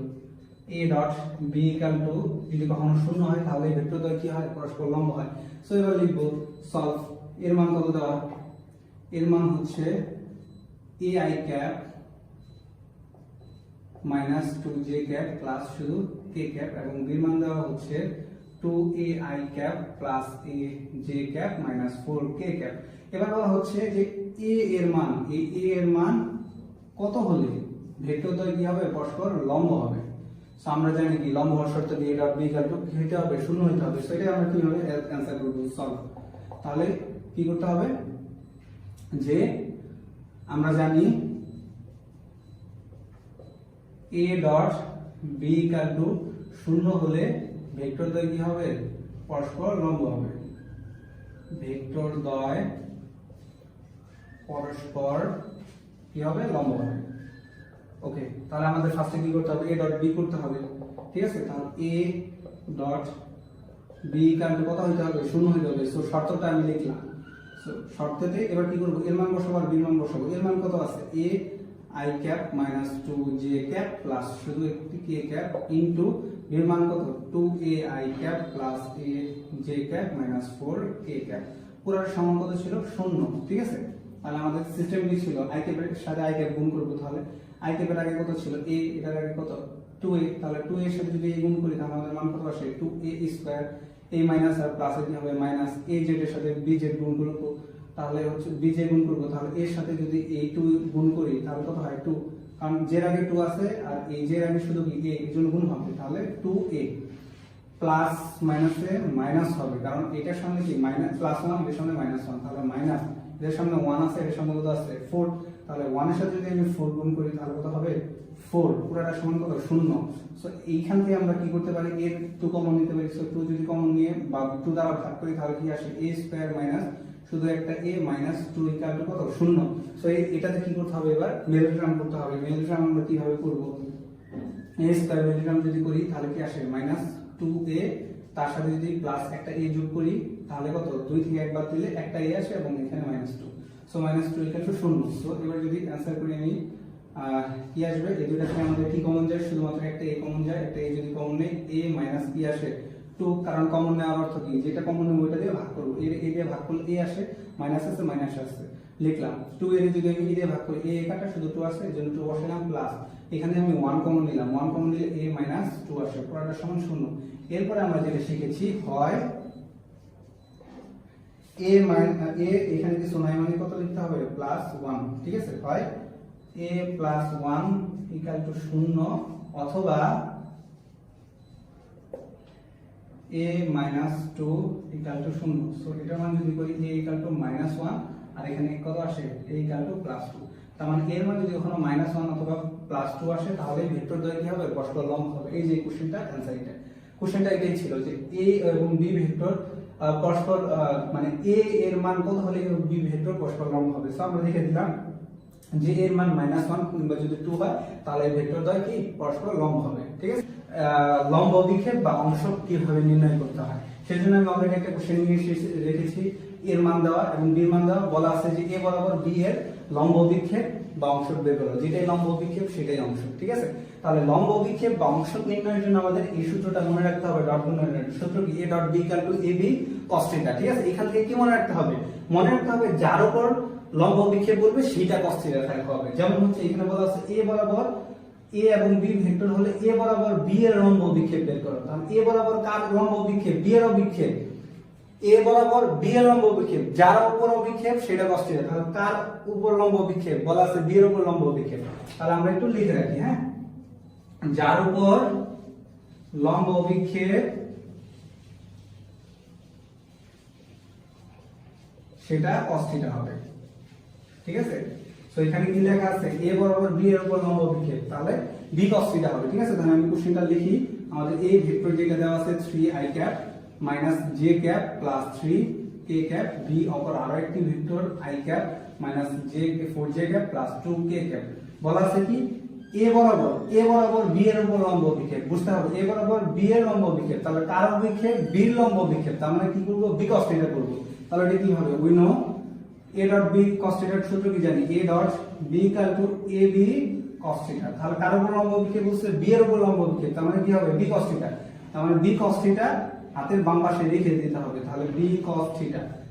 a dot b equal to, যদি কখনো শূন্য হয় তাহলে ভেক্টরদ্বয় কি হয়, পরস্পর লম্ব হয়। সো এবার লিখব সলভ, এর মান কত দেওয়া, এর মান হচ্ছে ai cap minus 2j cap plus শুধু কে ক্যাপ এবং বির মান দেওয়া হচ্ছে 2ai cap plus a j cap minus 4k cap. এবার বলা হচ্ছে যে a এর মান, এই a এর মান কত হলে ভেক্টর দ্বয় কি হবে, পরস্পর লম্ব হবে। সো আমরা জানি কি লম্ব হওয়ার শর্ত দিয়ে ডট বি ইকুয়াল টু কি হতে হবে, শূন্য হতে হবে। সো এটা আমরা কিভাবে অ্যানসার করব, সলভ। তাহলে কি করতে হবে যে আমরা জানি a dot b equal to শূন্য হলে ভেক্টর দ্বয় কি হবে, পরস্পর লম্ব হবে। ভেক্টর দ্বয় পরস্পর কি হবে, লম্ব হবে। ওকে, তাহলে আমাদের ফার্স্টে কি করতে হবে, a ডট b করতে হবে, ঠিক আছে। তাহলে a dot b equal to কত হতে হবে, শূন্য হতে হবে। সো শর্তটা আমি লিখলাম। সো শর্ততে এবার কি করব, এর মান বসাবো আর b এর মান বসাবো। এর মান কত আছে, a i cap minus 2j cap plus শুধু একটি k ক্যাপ ইনটু এর মান কত, 2ai cap plus a j cap minus 4k cap. পুরোর সমান কত ছিল, শূন্য, ঠিক আছে। তাহলে আমাদের সিস্টেম কি ছিল, i ক্যাপের সাথে i ক্যাপ গুণ করব। তাহলে i ক্যাপের আগে কত ছিল, a, এটার আগে কত 2a। তাহলে 2a এর সাথে যদি a গুণ করি তাহলে আমাদের মান কত আসে, 2a স্কয়ার। a মাইনাস আর প্লাস এর কি হবে, মাইনাস az এর সাথে bz গুণ করব। তাহলে হচ্ছে bj গুণ করব। তাহলে এর সাথে যদি এই 2 গুণ করি তাহলে কত হয়, 2, কারণ জের আগে 2 আছে আর এই জের আগে শুধু কি a, এর জন্য গুণ হবে। তাহলে 2a প্লাস মাইনাসে মাইনাস হবে, কারণ এটার সামনে কি মাইনাস প্লাস 1, এর সামনে মাইনাস 1। তাহলে মাইনাস, এর সামনে 1 আছে, এর সামনে কত আছে 4। তাহলে 1 এর সাথে যদি আমি 4 গুণ করি তাহলে কত হবে, 4। পুরোটা সমান কত, শূন্য। সো এইখান থেকে আমরা কি করতে পারি, এর 2 কমন নিতে পারি। সো 2 যদি কমন নিয়ে বা 2 দ্বারা ভাগ করি তাহলে কি আসে, a স্কয়ার মাইনাস শুধু একটা a মাইনাস 2 ইকুয়াল টু কত, শূন্য। সো এটাতে কি করতে হবে, এবার মেরুটার্ম করতে হবে। মেরুটার্ম আমরা কিভাবে করব, a স্কয়ার মেরুটার্ম যদি করি তাহলে কি আসে, মাইনাস 2a, তার সাথে যদি প্লাস একটা a যোগ করি তাহলে কত, 2 থেকে একবার দিলে একটা a আসে এবং এখানে minus 2। So minus 2 equal to শূন্য। সো এবার যদি অ্যানসার করি আমি কি আসবে, এই দুইটা থেকে আমাদের কি কমন যায়, শুধুমাত্র একটা a কমন যায়। একটা a যদি কমন নেই, a মাইনাস কি আসে, 2, কারণ কমন নেওয়ার অর্থ কি, যেটা কমন নেব ওইটা দিয়ে ভাগ করব। এর a দিয়ে ভাগ করলে a আসে, মাইনাস আছে মাইনাস আসছে, লিখলাম। 2 এর যদি আমি a দিয়ে ভাগ করি, a কাটা শুধু 2 আসে, এজন্য 2 বসালাম, প্লাস এখানে আমি 1 কমন নিলাম, 1 কমন নিলে a মাইনাস 2 আসে, পুরোটা সমান শূন্য। এরপরে আমরা যেটা শিখেছি, হয় a এখানে কিছু নাই মানে কত লিখতে হবে, প্লাস 1, ঠিক আছে। হয় a প্লাস 1 ইকুয়াল টু 0 অথবা a minus 2 equal to 0। So এটার মান যদি করি a ইকুয়াল টু মাইনাস 1 আর এখানে কত আসে, a ইকুয়াল টু প্লাস 2। তার মানে এর মান যদি কখনো মাইনাস 1 অথবা প্লাস 2 আসে তাহলে ভেক্টর দ্বয় কি হবে, পরস্পর লম্ব হবে। এই যে কোশ্চেনটা অ্যানসার, এটা কোশ্চেনটা এটাই ছিল যে a এবং b ভেক্টর পরস্পর মানে a এর মান কত হলে b ভেক্টর পরস্পর লম্ব হবে। সো আমরা লিখে দিলাম যে এর মান -1 কিংবা যদি 2 হয় তাহলে ভেক্টর দ্বয় কি পরস্পর লম্ব হবে, ঠিক আছে। লম্ব অভিক্ষেপ বা অংশ কিভাবে নির্ণয় করতে হয় সেজন্য আমি অলরেডি একটা কোশ্চেন নিয়ে রেখেছি। এর মান দেওয়া এবং বি এর মান দেওয়া, বলা আছে যে a বরাবর b এর লম্ব অভিক্ষেপ বা অংশ বের করো, যেটাই লম্ব অভিক্ষেপ সেটাই অংশ, ঠিক আছে। তাহলে লম্ব অভিক্ষেপ বা অংশ নির্ণয়ের জন্য আমাদের এই সূত্রটা মনে রাখতে হবে, ডট গুণনের সূত্র কি, a dot b equal to ab cos θ, ঠিক আছে। এখান থেকে কি মনে রাখতে হবে, মনে রাখতে হবে যার উপর লম্ব অভিক্ষেপ বলবে সেটা cos θ থাকতে হবে। যেমন হচ্ছে এখানে বলা আছে a বরাবর a এবং b ভেক্টর হলে a বরাবর b এর লম্ব অভিক্ষেপ বের করো। তাহলে a বরাবর কার লম্ব অভিক্ষেপ, b এর অভিক্ষেপ, a বরাবর b এর লম্ব অভিক্ষেপ, যার উপর অভিক্ষেপ সেটা cos θ। তাহলে কার উপর লম্ব অভিক্ষেপ, বলা আছে b এর উপর লম্ব অভিক্ষেপ। তাহলে আমরা একটু লিখে রাখি, হ্যাঁ, যার উপর লম্ব অভিক্ষেপ সেটা cos θ হবে, ঠিক আছে। তো এখানে কি লেখা আছে, a বরাবর b এর উপর লম্ব অভিক্ষেপ, তাহলে b cos θ হবে, ঠিক আছে। তাহলে আমি কোশ্চেনটা লিখি, আমাদের এই ভেক্টর যেটা দেওয়া আছে 3i cap minus j cap plus 3k cap, b অপর আরো একটি vector i cap minus j4j cap plus 2k cap. বলা আছে কি a বরাবর b এর উপর লম্ব অভিক্ষেপ, বুঝতে হবে a বরাবর b এর লম্ব অভিক্ষেপ, তাহলে কার অভিক্ষেপ, b এর লম্ব অভিক্ষেপ। তার মানে কি করব, b cos θ করব। তাহলে এটা কি হবে, we know a dot b cos θ এর সূত্র কি জানি, a dot b equal to ab cos θ। তাহলে কার উপর লম্ব অভিক্ষেপ বলছে, b এর উপর লম্ব অভিক্ষেপ, তার মানে কি হবে, b cos θ। তার মানে b cos θ হাতের বাম পাশে রেখে দিতে হবে, তাহলে b cos θ।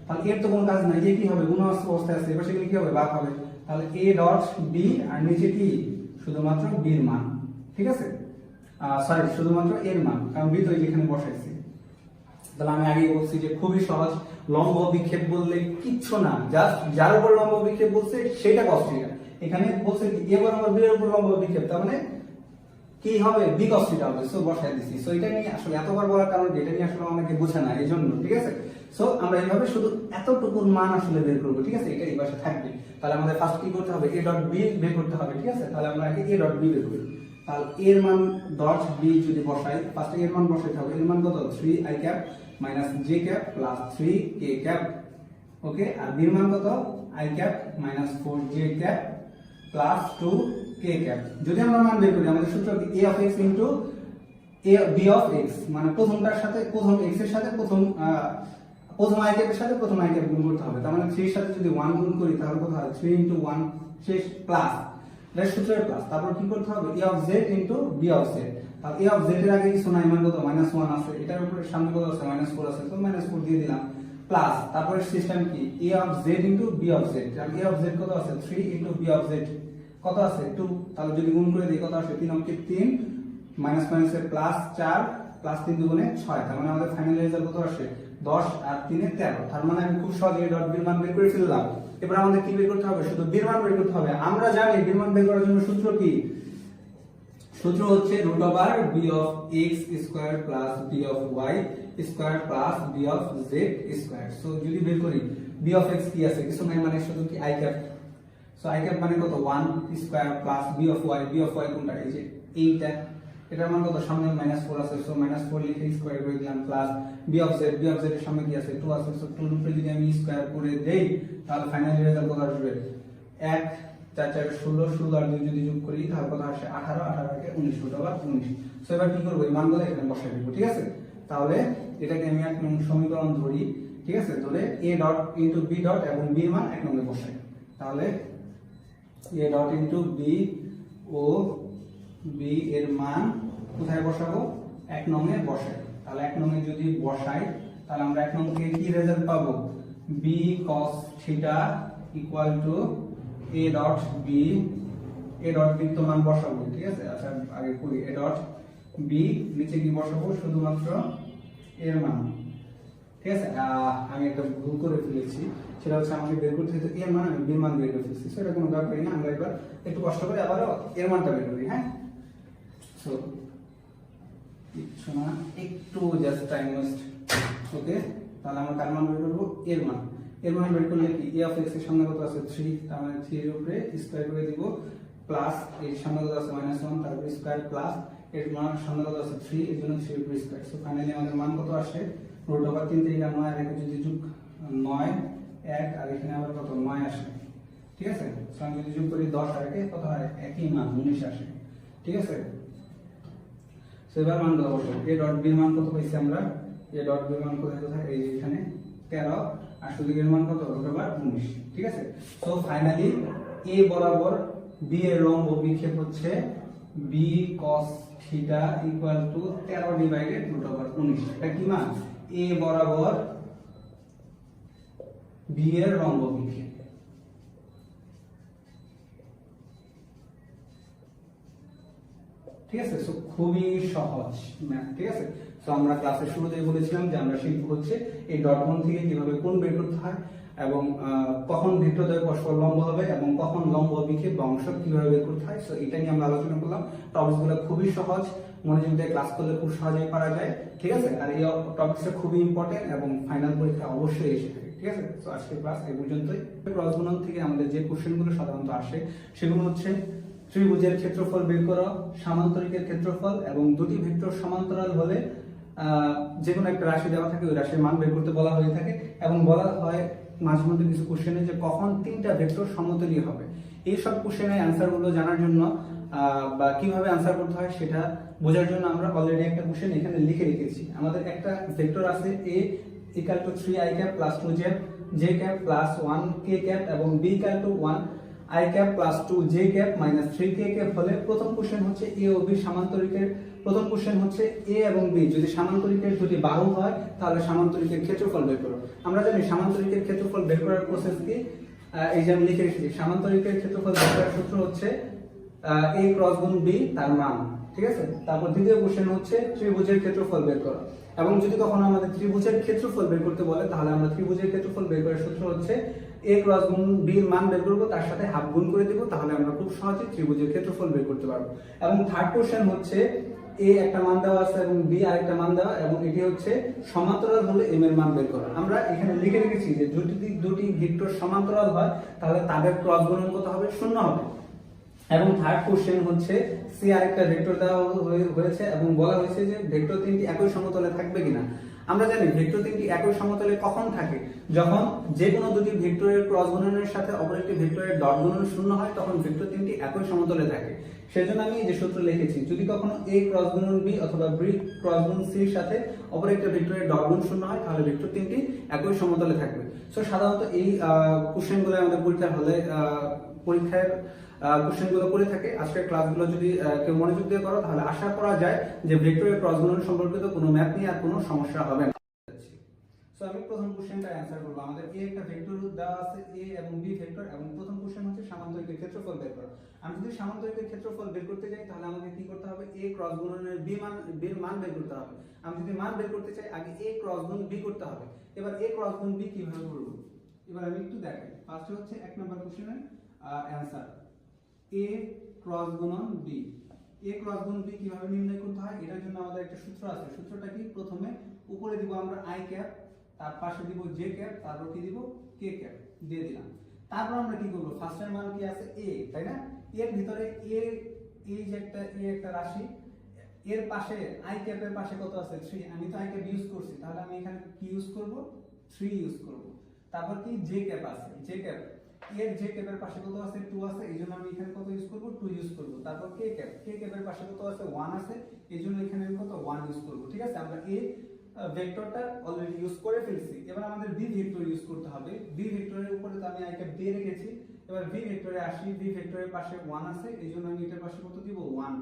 তাহলে এর তো কোনো কাজ নাই, এ কি হবে, গুণ অবস্থায় আছে, এবার সেগুলো কি হবে, ভাগ হবে। তাহলে a ডট b আর নিচে কি শুধুমাত্র b এর মান, ঠিক আছে। সরি শুধুমাত্র এর মান, কারণ বি তো যেখানে বসাইছি। তাহলে আমি আগে বলছি যে খুবই সহজ, লম্ব বিক্ষেপ বললে কিচ্ছু না, জাস্ট যার উপর লম্ব বিক্ষেপ বলছে সেটা cos θ। এখানে বলছে কি এ বরাবর বি এর উপর লম্ব বিক্ষেপ, তার মানে কি হবে বি cos θ হবে। সো বসাই দিছি। সো এটা নিয়ে আসলে এতবার বলার কারণ এটা নিয়ে আসলে অনেকে বোঝে না, এইজন্য, ঠিক আছে। সো আমরা এইভাবে শুধু এতটুকুর মান আসলে বের করব, ঠিক আছে, এটা এই পাশে থাকবে। তাহলে আমাদের ফার্স্ট কি করতে হবে, a ডট b বের করতে হবে, ঠিক আছে। তাহলে আমরা আগে a ডট b বের করি। তাহলে এর মান ডট b যদি বসাই, ফার্স্টে এর মান বসাইতে হবে। এর মান কত, 3i cap minus j cap plus 3k cap, okay. আর b এর মান কত, i cap minus 4j cap plus 2k cap. যদি আমরা মান বের করি, আমাদের সূত্র কি, a of x into b of x, মানে প্রথমটার সাথে প্রথম x এর সাথে প্রথম i ক্যাপের সাথে প্রথম i ক্যাপ গুণ করতে হবে। তার মানে 3 এর সাথে যদি 1 গুণ করি তাহলে কত হয়, 3 ইনটু 1 শেষ প্লাস, এটা সূত্রের প্লাস। তারপর কি করতে হবে, a of z into b of z। তাহলে a of z এর আগে কিছু নাই, মান কত, -1 আছে, এটার উপরে সামনে কত আছে, -4 আছে, তো -4 দিয়ে দিলাম প্লাস। তারপরে সিস্টেম কি, a of z into b of z। আর a of z কত আছে, 3 ইনটু b of z কত আছে, 2। তাহলে যদি গুণ করে দেই কত আসে, 3 অঙ্কে 3 মাইনাস মাইনাসের প্লাস 4 প্লাস 3 দুগুণে 6। তার মানে আমাদের ফাইনাল রেজাল্ট কত আসে, 10 আর 3 এ 13। তার মানে আমি খুব সহজে ডট বি এর মান বের করে ফেললাম। এবার আমাদের কি বের করতে হবে, শুধু বি এর মান বের করতে হবে। আমরা জানি বি এর মান বের করার জন্য সূত্র কি, সূত্র হচ্ছে root over b of x square plus b of y square plus b of z square. So যদি বের করি বি অফ এক্স কি আছে, কিছু নাই, মানে শুধু কি i cap. So i cap মানে কত, 1 square plus b of y কোনটা, এই যে এইটা, এটার মান কত, সামনে -4 আছে, সো -4 লিখে স্কয়ার করে দিলাম প্লাস বি অফ জেড এর সামনে কি আছে, 2 আছে, সো 2 এর উপরে যদি আমি স্কয়ার করে দেই তাহলে ফাইনাল রেজাল্ট কত আসবে, 1 4 4 16 16 আর 2 যদি যোগ করি তাহলে কত আসে, 18 18 কে 19 রুট ওভার 19। সো এবার কি করব, এই মানগুলো এখানে বসাই দেব, ঠিক আছে। তাহলে এটাকে আমি এক নং সমীকরণ ধরি, ঠিক আছে, ধরে a dot into b dot এবং b এর মান এক নঙ্গে বসাই। তাহলে a ডট ইনটু b ও b এর মান কোথায় বসাবো, এক নঙ্গে বসাই। তাহলে এক নঙ্গে যদি বসাই তাহলে আমরা এক নং থেকে কি রেজাল্ট পাবো, b cos θ equal to a dot b, a dot b তো মান বসাবো, ঠিক আছে। আচ্ছা আগে করি, a ডট b নিচে কি বসাবো, শুধুমাত্র এর মান, ঠিক আছে। আমি একটা ভুল করে ফেলেছি, সেটা হচ্ছে আমাকে বের করতে হতো এর মান, আমি b এর মান বের করে ফেলেছি। সেটা কোনো ব্যাপারই না, আমরা এবার একটু কষ্ট করে আবারও এর মানটা বের করি, হ্যাঁ। সো কিছু না, একটু জাস্ট টাইম ওয়েস্ট, ওকে। তাহলে আমরা কার মান বের করব, এর মান। এর মান বের করলে কি, a অফ x এর সামনে কত আছে 3, তার মানে 3 এর উপরে স্কয়ার করে দিব প্লাস এর সামনে কত আছে -1, তারপরে স্কয়ার প্লাস এর মান সামনে কত আছে 3, এর জন্য 3 এর উপরে স্কয়ার। সো ফাইনালি আমাদের মান কত আসে, রুট ওভার 3 3 9 আর এখানে যদি যোগ 9 1 আর এখানে আবার কত 9 আসে, ঠিক আছে। সো আমি যদি যোগ করি 10 আর একে কত হয়, একই মান 19 আসে, ঠিক আছে। সো এবার মান দেওয়া হলো, a ডট b এর মান কত পাইছি আমরা, a ডট b এর মান কোথায় কোথায়, এই যে এখানে 13 আর শুধু এর মান কত, রুট ওভার 19, ঠিক আছে। সো ফাইনালি a বরাবর b এর লম্ব বিক্ষেপ হচ্ছে b cos θ equal to 13 divided root over 19। এটা কি মান, a বরাবর b এর লম্ব বিক্ষেপ, ঠিক আছে। সো খুবই সহজ ম্যাথ, ঠিক আছে। সো আমরা ক্লাসের শুরুতেই বলেছিলাম যে আমরা শিখব হচ্ছে এই ডট গুণ থেকে কিভাবে কোণ বের করতে হয় এবং কখন ভেক্টরদ্বয় পরস্পর লম্ব হবে এবং কখন লম্ব বিক্ষেপ বা অংশ কিভাবে বের করতে হয়। সো এটা নিয়ে আমরা আলোচনা করলাম। টপিকসগুলো খুবই সহজ, মনোযোগ দিয়ে ক্লাস করলে খুব সহজেই পারা যায়, ঠিক আছে। আর এই টপিকসটা খুবই ইম্পর্টেন্ট এবং ফাইনাল পরীক্ষা অবশ্যই এসে থাকে, ঠিক আছে। তো আজকের ক্লাস এই পর্যন্তই। ক্রস গুণন থেকে আমাদের যে কোশ্চেনগুলো সাধারণত আসে সেগুলো হচ্ছে ত্রিভুজের ক্ষেত্রফল বের করা, সামান্তরিকের ক্ষেত্রফল এবং দুটি ভেক্টর সমান্তরাল হলে যে কোনো একটা রাশি দেওয়া থাকে ওই রাশির মান বের করতে বলা হয়ে থাকে এবং বলা হয় মাঝে মধ্যে কিছু কোশ্চেনে যে কখন তিনটা ভেক্টর সমতলীয় হবে। এই সব কোশ্চেনের অ্যান্সারগুলো জানার জন্য বা কিভাবে অ্যান্সার করতে হয় সেটা বোঝার জন্য আমরা অলরেডি একটা কোশ্চেন এখানে লিখে রেখেছি। আমাদের একটা ভেক্টর আছে a equal to 3i cap plus 2j j cap plus 1k cap এবং b equal to 1i cap plus 2j cap minus 3k cap হলে প্রথম কোশ্চেন হচ্ছে a ও b সামান্তরিকের। প্রথম কোশ্চেন হচ্ছে a এবং b যদি সামান্তরিকের দুটি বাহু হয় তাহলে সামান্তরিকের ক্ষেত্রফল বের করো। আমরা জানি সামান্তরিকের ক্ষেত্রফল বের করার প্রসেস কি, এই যে আমি লিখে রেখেছি। সামান্তরিকের ক্ষেত্রফল বের করার সূত্র হচ্ছে a ক্রস গুণ b তার মান, ঠিক আছে। তারপর দ্বিতীয় কোশ্চেন হচ্ছে ত্রিভুজের ক্ষেত্রফল বের করা। এবং যদি কখনো আমাদের ত্রিভুজের ক্ষেত্রফল বের করতে বলে তাহলে আমরা ত্রিভুজের ক্ষেত্রফল বের করার সূত্র হচ্ছে a ক্রস গুণ b এর মান বের করব, তার সাথে হাফ গুণ করে দেব, তাহলে আমরা খুব সহজে ত্রিভুজের ক্ষেত্রফল বের করতে পারবো। এবং থার্ড কোশ্চেন হচ্ছে a একটা মান দেওয়া আছে এবং b আরেকটা মান দেওয়া, এবং এটি হচ্ছে সমান্তরাল হলে m এর মান বের করা। আমরা এখানে লিখে রেখেছি যে দুটি ভেক্টর সমান্তরাল হয় তাহলে তাদের ক্রস গুণন কত হবে, 0 হবে। এবং থার্ড কোশ্চেন হচ্ছে সি আরেকটা ভেক্টর দেওয়া হয়েছে এবং বলা হয়েছে যে ভেক্টর তিনটি একই সমতলে থাকবে কিনা। আমরা জানি ভেক্টর তিনটি একই সমতলে কখন থাকে, যখন যে কোনো দুটি ভেক্টরের ক্রস গুণনের সাথে অপর একটি ভেক্টরের ডট গুণন 0 হয়, তখন ভেক্টর তিনটি একই সমতলে থাকে। সেজন্য আমি যে সূত্র লিখেছি, যদি কখনো a ক্রস গুণন b অথবা b ক্রস গুণন c এর সাথে অপর একটা ভেক্টরের ডট গুণ 0 হয়, তাহলে ভেক্টর তিনটি একই সমতলে থাকবে। সো সাধারণত এই কোশ্চেনগুলো আমাদের পরীক্ষার হলে পরীক্ষার কোশ্চেনগুলো করে থাকে। আজকের ক্লাসগুলো যদি কেউ মনোযোগ দিয়ে করো তাহলে আশা করা যায় যে ভেক্টরের ক্রস গুণন সম্পর্কিত কোনো ম্যাথ নিয়ে আর কোনো সমস্যা হবে না। সো আমি প্রথম কোশ্চেনটা অ্যানসার করব। আমাদের a একটা ভেক্টর দেওয়া আছে, a এবং b ভেক্টর, এবং প্রথম কোশ্চেন হচ্ছে সামান্তরিকের ক্ষেত্রফল বের করা। আমি যদি সামান্তরিকের ক্ষেত্রফল বের করতে যাই তাহলে আমাকে কি করতে হবে, a ক্রস গুণনের b এর মান বের করতে হবে। আমি যদি মান বের করতে চাই আগে a ক্রস গুণ b করতে হবে। এবার a ক্রস গুণ b কিভাবে করব, এবার আমি একটু দেখাই। ফার্স্ট হচ্ছে এক নাম্বার কোশ্চেনের অ্যানসার a ক্রস গুণন b। a ক্রস গুণ b কিভাবে নির্ণয় করতে হয়, এটার জন্য আমাদের একটা সূত্র আছে। সূত্রটা কি, প্রথমে উপরে দিব আমরা i ক্যাপ, তার পাশে দিব j ক্যাপ, তারপর কি দিব k ক্যাপ দিয়ে দিলাম। তারপর আমরা কি করব, ফার্স্টের মান কি আছে a, তাই না? এর ভিতরে a, এই যে একটা রাশি, এর পাশে i ক্যাপের পাশে কত আছে 3, আমি তো i ক্যাপ ইউজ করছি, তাহলে আমি এখানে কি ইউজ করব, 3 ইউজ করব। তারপর কি j ক্যাপ আছে, j ক্যাপ, এর j ক্যাপের পাশে কত আছে 2 আছে, এইজন্য আমি এখানে কত ইউজ করব, 2 ইউজ করব। তারপর k ক্যাপের পাশে কত আছে 1 আছে, এইজন্য এখানে আমি কত 1 ইউজ করব। ঠিক আছে, আমরা a ভেক্টরটা অলরেডি ইউজ করে ফেলছি। এবার আমাদের b ভেক্টর ইউজ করতে হবে। b ভেক্টরের উপরে তো আমি i ক্যাপ দিয়ে রেখেছি। এবার v ভেক্টরে আসি, v ভেক্টরের পাশে 1 আছে, এইজন্য আমি এটার পাশে কত দিব 1।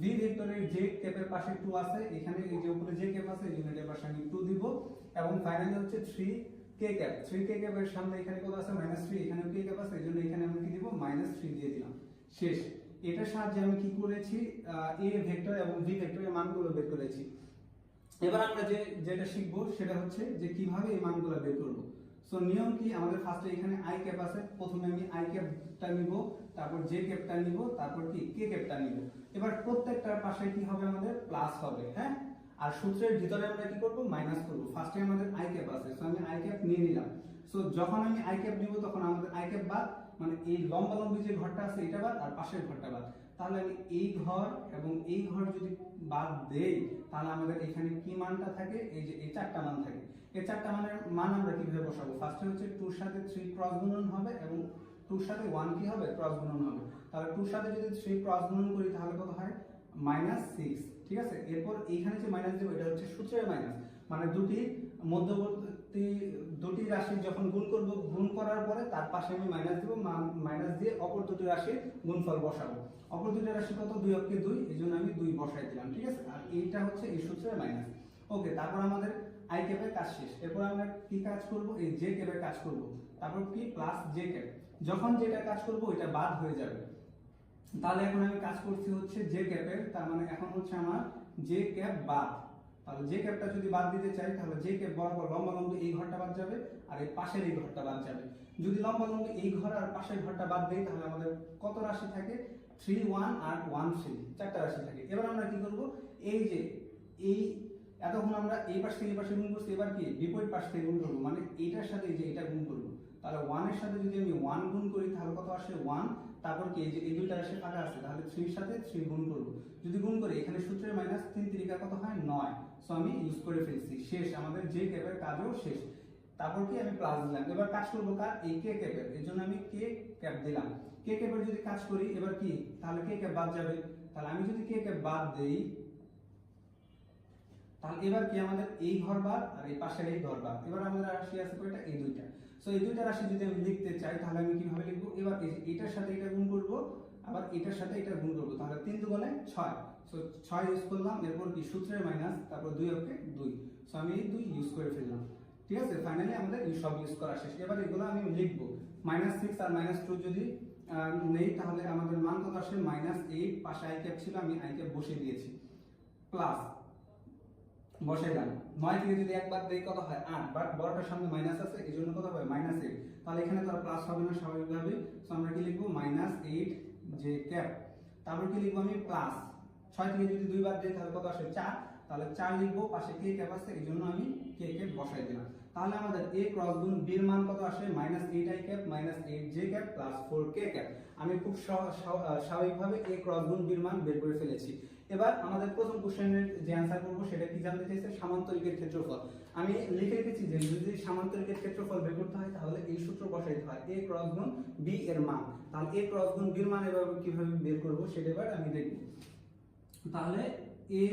v ভেক্টরের j ক্যাপের পাশে 2 আছে, এখানে এই যে উপরে j ক্যাপ আছে, এইজন্য এটার পাশে আমি 2 দিব। এবং ফাইনালি হচ্ছে 3 k ক্যাপ, 3 k ক্যাপের সামনে এখানে কত আছে -3, এখানে k ক্যাপ আছে, এইজন্য এখানে আমি কি দিব -3 দিয়ে দিলাম। শেষ। এটার সাহায্যে আমি কি করেছি, a ভেক্টর এবং v ভেক্টরের মানগুলো বের করেছি। এবার আমরা যেটা শিখব সেটা হচ্ছে যে কিভাবে এই মানগুলো বের করব। সো নিয়ম কি, আমাদের ফার্স্টে এখানে i ক্যাপ আছে, প্রথমে আমি i ক্যাপটা নিব, তারপর j ক্যাপটা নিব, তারপর কি k ক্যাপটা নিব। এবার প্রত্যেকটার পাশে কি হবে, আমাদের প্লাস হবে, হ্যাঁ। আর সূত্রের ভিতরে আমরা কি করব, মাইনাস করব। ফার্স্টে আমাদের i ক্যাপ আছে, সো আমি i ক্যাপ নিয়ে নিলাম। সো যখন আমি i ক্যাপ নিব তখন আমাদের i ক্যাপ বাদ, মানে এই লম্বালম্বি যে ঘরটা আছে এটা বাদ আর পাশের ঘরটা বাদ। তাহলে আমি এই ঘর এবং এই ঘর যদি বাদ দেই তাহলে আমাদের এখানে কি মানটা থাকে, এই যে এই চারটা মান থাকে। এই চারটা মানের মান আমরা কিভাবে বসাবো, ফার্স্টে হচ্ছে 2 এর সাথে 3 ক্রস গুণন হবে এবং 2 এর সাথে 1 কি হবে, ক্রস গুণন হবে। তাহলে 2 এর সাথে যদি 3 ক্রস গুণন করি তাহলে কত হয়, -6। ঠিক আছে, এরপর এইখানে যে মাইনাস দেব এটা হচ্ছে সূত্রের মাইনাস, মানে দুটি মধ্যবর্তী দুটি রাশি যখন গুণ করব, গুণ করার পরে তার পাশে আমি মাইনাস দেব, মাইনাস দিয়ে অপর দুটি রাশির গুণফল বসাবো। অপর দুটি রাশি কত, 2 অক্ষে 2, এইজন্য আমি 2 বসাই দিলাম। ঠিক আছে, আর এইটা হচ্ছে এই সূত্রের মাইনাস। ওকে, তারপর আমাদের i ক্যাপের কাজ শেষ। এরপর আমরা কি কাজ করব, এই j ক্যাপের কাজ করব। তারপর কি প্লাস j ক্যাপ, যখন যেটা কাজ করব ওইটা বাদ হয়ে যাবে। তাহলে এখন আমি কাজ করছি হচ্ছে j ক্যাপের, তার মানে এখন হচ্ছে আমার j ক্যাপ বাদ। তাহলে j ক্যাপটা যদি বাদ দিতে চাই তাহলে j ক্যাপ বরাবর লম্বালম্বি এই ঘরটা বাদ যাবে আর এই পাশের এই ঘরটা বাদ যাবে। যদি লম্বালম্বি এই ঘর আর পাশের ঘরটা বাদ দেই তাহলে আমাদের কত রাশি থাকে, 3 1 আর 1 3, চারটা রাশি থাকে। এবার আমরা কি করব, এই যে এই এতক্ষণ আমরা এই পাশ থেকে এই পাশে গুণ করছি, এবার কি বিপরীত পাশ থেকে গুণ করব, মানে এইটার সাথে এই যে এটা গুণ করব। তাহলে 1 এর সাথে যদি আমি 1 গুণ করি তাহলে কত আসে 1। তারপর কি এই যে এই দুইটা রাশি ফাঁকা আছে, তাহলে 3 এর সাথে 3 গুণ করব। যদি গুণ করি এখানে সূত্রের মাইনাস 3 3 কত হয় 9। সো আমি ইউজ করে ফেলছি, শেষ, আমাদের j ক্যাপের কাজও শেষ। তারপর কি আমি প্লাস দিলাম। এবার কাজ করব কার, এই k ক্যাপের, এজন্য আমি k ক্যাপ দিলাম। k ক্যাপের যদি কাজ করি এবার কি, তাহলে k ক্যাপ বাদ যাবে। তাহলে আমি যদি k ক্যাপ বাদ দেই তাহলে এবার কি আমাদের এই ঘর বাদ আর এই পাশের এই ঘর বাদ। এবার আমাদের রাশি আছে কয়টা, এই দুইটা। সো এই দুইটা রাশি যদি আমি লিখতে চাই তাহলে আমি কিভাবে লিখব, এবার এটার সাথে এটা গুণ করব, আবার এটার সাথে এটা গুণ করব, তাহলে 3 2 6। সো 6 ইউজ করলাম। এরপর কি সূত্রের মাইনাস, তারপর 2 অক্ষে 2। সো আমি এই 2 ইউজ করে ফেললাম। ঠিক আছে, ফাইনালি আমাদের এই সব ইউজ করা শেষ। এবার এগুলো আমি লিখব, -6 আর -2 যদি নেই, তাহলে আমাদের মান কত আসে -8, পাশে আই ক্যাপ ছিল আমি আই ক্যাপ বসিয়ে দিয়েছি, প্লাস বসাই দিলাম 9 থেকে যদি একবার দেই কত হয় 8, বাট বড়টার সামনে মাইনাস আছে এই জন্য কত হবে -8, তাহলে এখানে তো আর প্লাস হবে না স্বাভাবিকভাবে। সো আমরা কি লিখবো -8 জে ক্যাপ, তারপর কি লিখবো আমি প্লাস 6 থেকে যদি দুইবার দেই তাহলে কত আসে 4, তাহলে 4 লিখবো, পাশে কে ক্যাপ আছে এই জন্য আমি কে ক্যাপ বসাই দিলাম। তাহলে আমাদের a ক্রস গুণ b এর মান কত আসে -8 i cap -8 j cap plus 4 k cap. আমি খুব স্বাভাবিকভাবে a ক্রস গুণ b এর মান বের করে ফেলেছি। এবার আমাদের প্রথম কোশ্চেনের যে অ্যানসার করব সেটা কি জানতে চাইছে, সামান্তরিকের ক্ষেত্রফল। আমি লিখে রেখেছি যে যদি সামান্তরিকের ক্ষেত্রফল বের করতে হয় তাহলে এই সূত্র বসাইতে হয় a ক্রস গুণ b এর মান। তাহলে a ক্রস গুণ b এর মান এভাবে কিভাবে বের করব সেটা এবার আমি দেখব। তাহলে a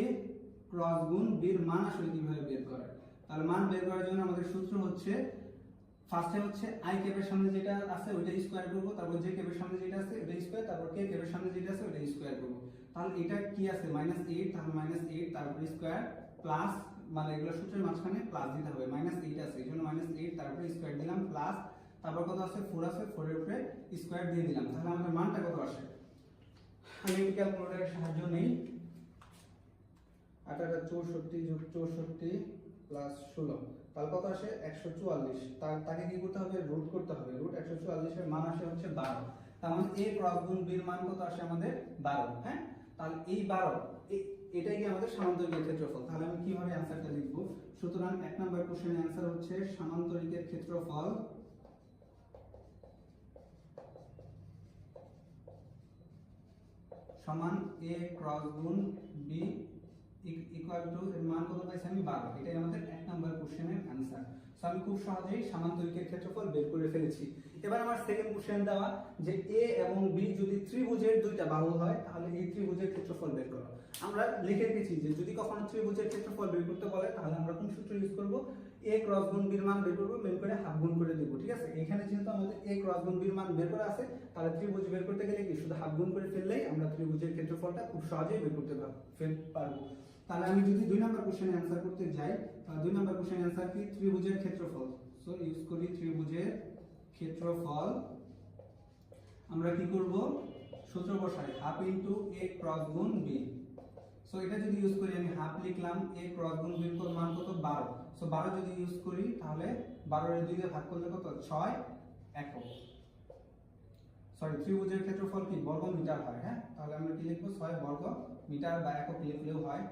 ক্রস গুণ b এর মান আসলে কিভাবে বের করে, তাহলে মান বের করার জন্য আমাদের সূত্র হচ্ছে ফার্স্টে হচ্ছে i ক্যাপের সামনে যেটা আছে ওইটা স্কয়ার করব, তারপর j ক্যাপের সামনে যেটা আছে ওইটা স্কয়ার, তারপর k ক্যাপের সামনে যেটা আছে ওইটা স্কয়ার করব। তাহলে এটা কি আছে -8, তাহলে -8 তারপর স্কয়ার প্লাস, মানে এগুলো সূত্রের মাঝখানে প্লাস দিতে হবে, -8 আছে এইজন্য -8 তারপর স্কয়ার দিলাম প্লাস, তারপর কত আছে 4 আছে 4 এর উপরে স্কয়ার দিয়ে দিলাম। তাহলে আমাদের মানটা কত আসে, আমি একটু ক্যালকুলেটরের সাহায্য নেই। 8 64 যোগ 64 প্লাস 16, তাহলে কত আসে 144। তাকে কি করতে হবে, রুট করতে হবে, রুট 144 এর মান আসে হচ্ছে 12। তার মানে a ক্রস গুণ b এর মান কত আসে আমাদের 12। হ্যাঁ, তাহলে এই 12 এটাই কি আমাদের সামান্তরিকের ক্ষেত্রফল। তাহলে আমি কিভাবে অ্যানসারটা লিখব, সুতরাং 1 নম্বর কোশ্চেনের অ্যানসার হচ্ছে সামান্তরিকের ক্ষেত্রফল সমান a ক্রস গুণ b ইকুয়াল টু এর মান কত পাইছি আমি 12। এটাই আমাদের 1 নাম্বার কোশ্চেনের आंसर। সো আমি খুব সহজেই সামান্তরিকের ক্ষেত্রফল বের করে ফেলেছি। এবার আমার সেকেন্ড কোশ্চেন দেওয়া যে a এবং b যদি ত্রিভুজের দুইটা বাহু হয় তাহলে এই ত্রিভুজের ক্ষেত্রফল বের করো। আমরা লিখে রেখেছি যে যদি কখনো ত্রিভুজের ক্ষেত্রফল বের করতে বলে তাহলে আমরা কোন সূত্র ইউজ করব, a ক্রস গুণ b এর মান বের করব, বের করে হাফ গুণ করে দেব। ঠিক আছে, এখানে যেহেতু আমাদের a ক্রস গুণ b এর মান বের করা আছে তাহলে ত্রিভুজ বের করতে গেলে কি শুধু হাফ গুণ করে ফেললেই আমরা ত্রিভুজের ক্ষেত্রফলটা খুব সহজেই বের করতে পারবো। তাহলে আমি যদি 2 নাম্বার কোশ্চেনে आंसर করতে যাই তাহলে 2 নাম্বার কোশ্চেনের आंसर কি ত্রিভুজের ক্ষেত্রফল। সো ইউজ করি ত্রিভুজের ক্ষেত্রফল, আমরা কি করব সূত্র বসাই হাফ ইনটু a ক্রস গুণ b। সো এটা যদি ইউজ করি আমি হাফ লিখলাম, a ক্রস গুণ b এর মান কত 12। সো 12 যদি ইউজ করি তাহলে 12 এর 2 দিয়ে ভাগ করলে কত 6 একক। সরি, ত্রিভুজের ক্ষেত্রফল কি বর্গ মিটার হয়। হ্যাঁ, তাহলে আমরা কি লিখব 6 বর্গ মিটার বা একক লিখলেও হয়।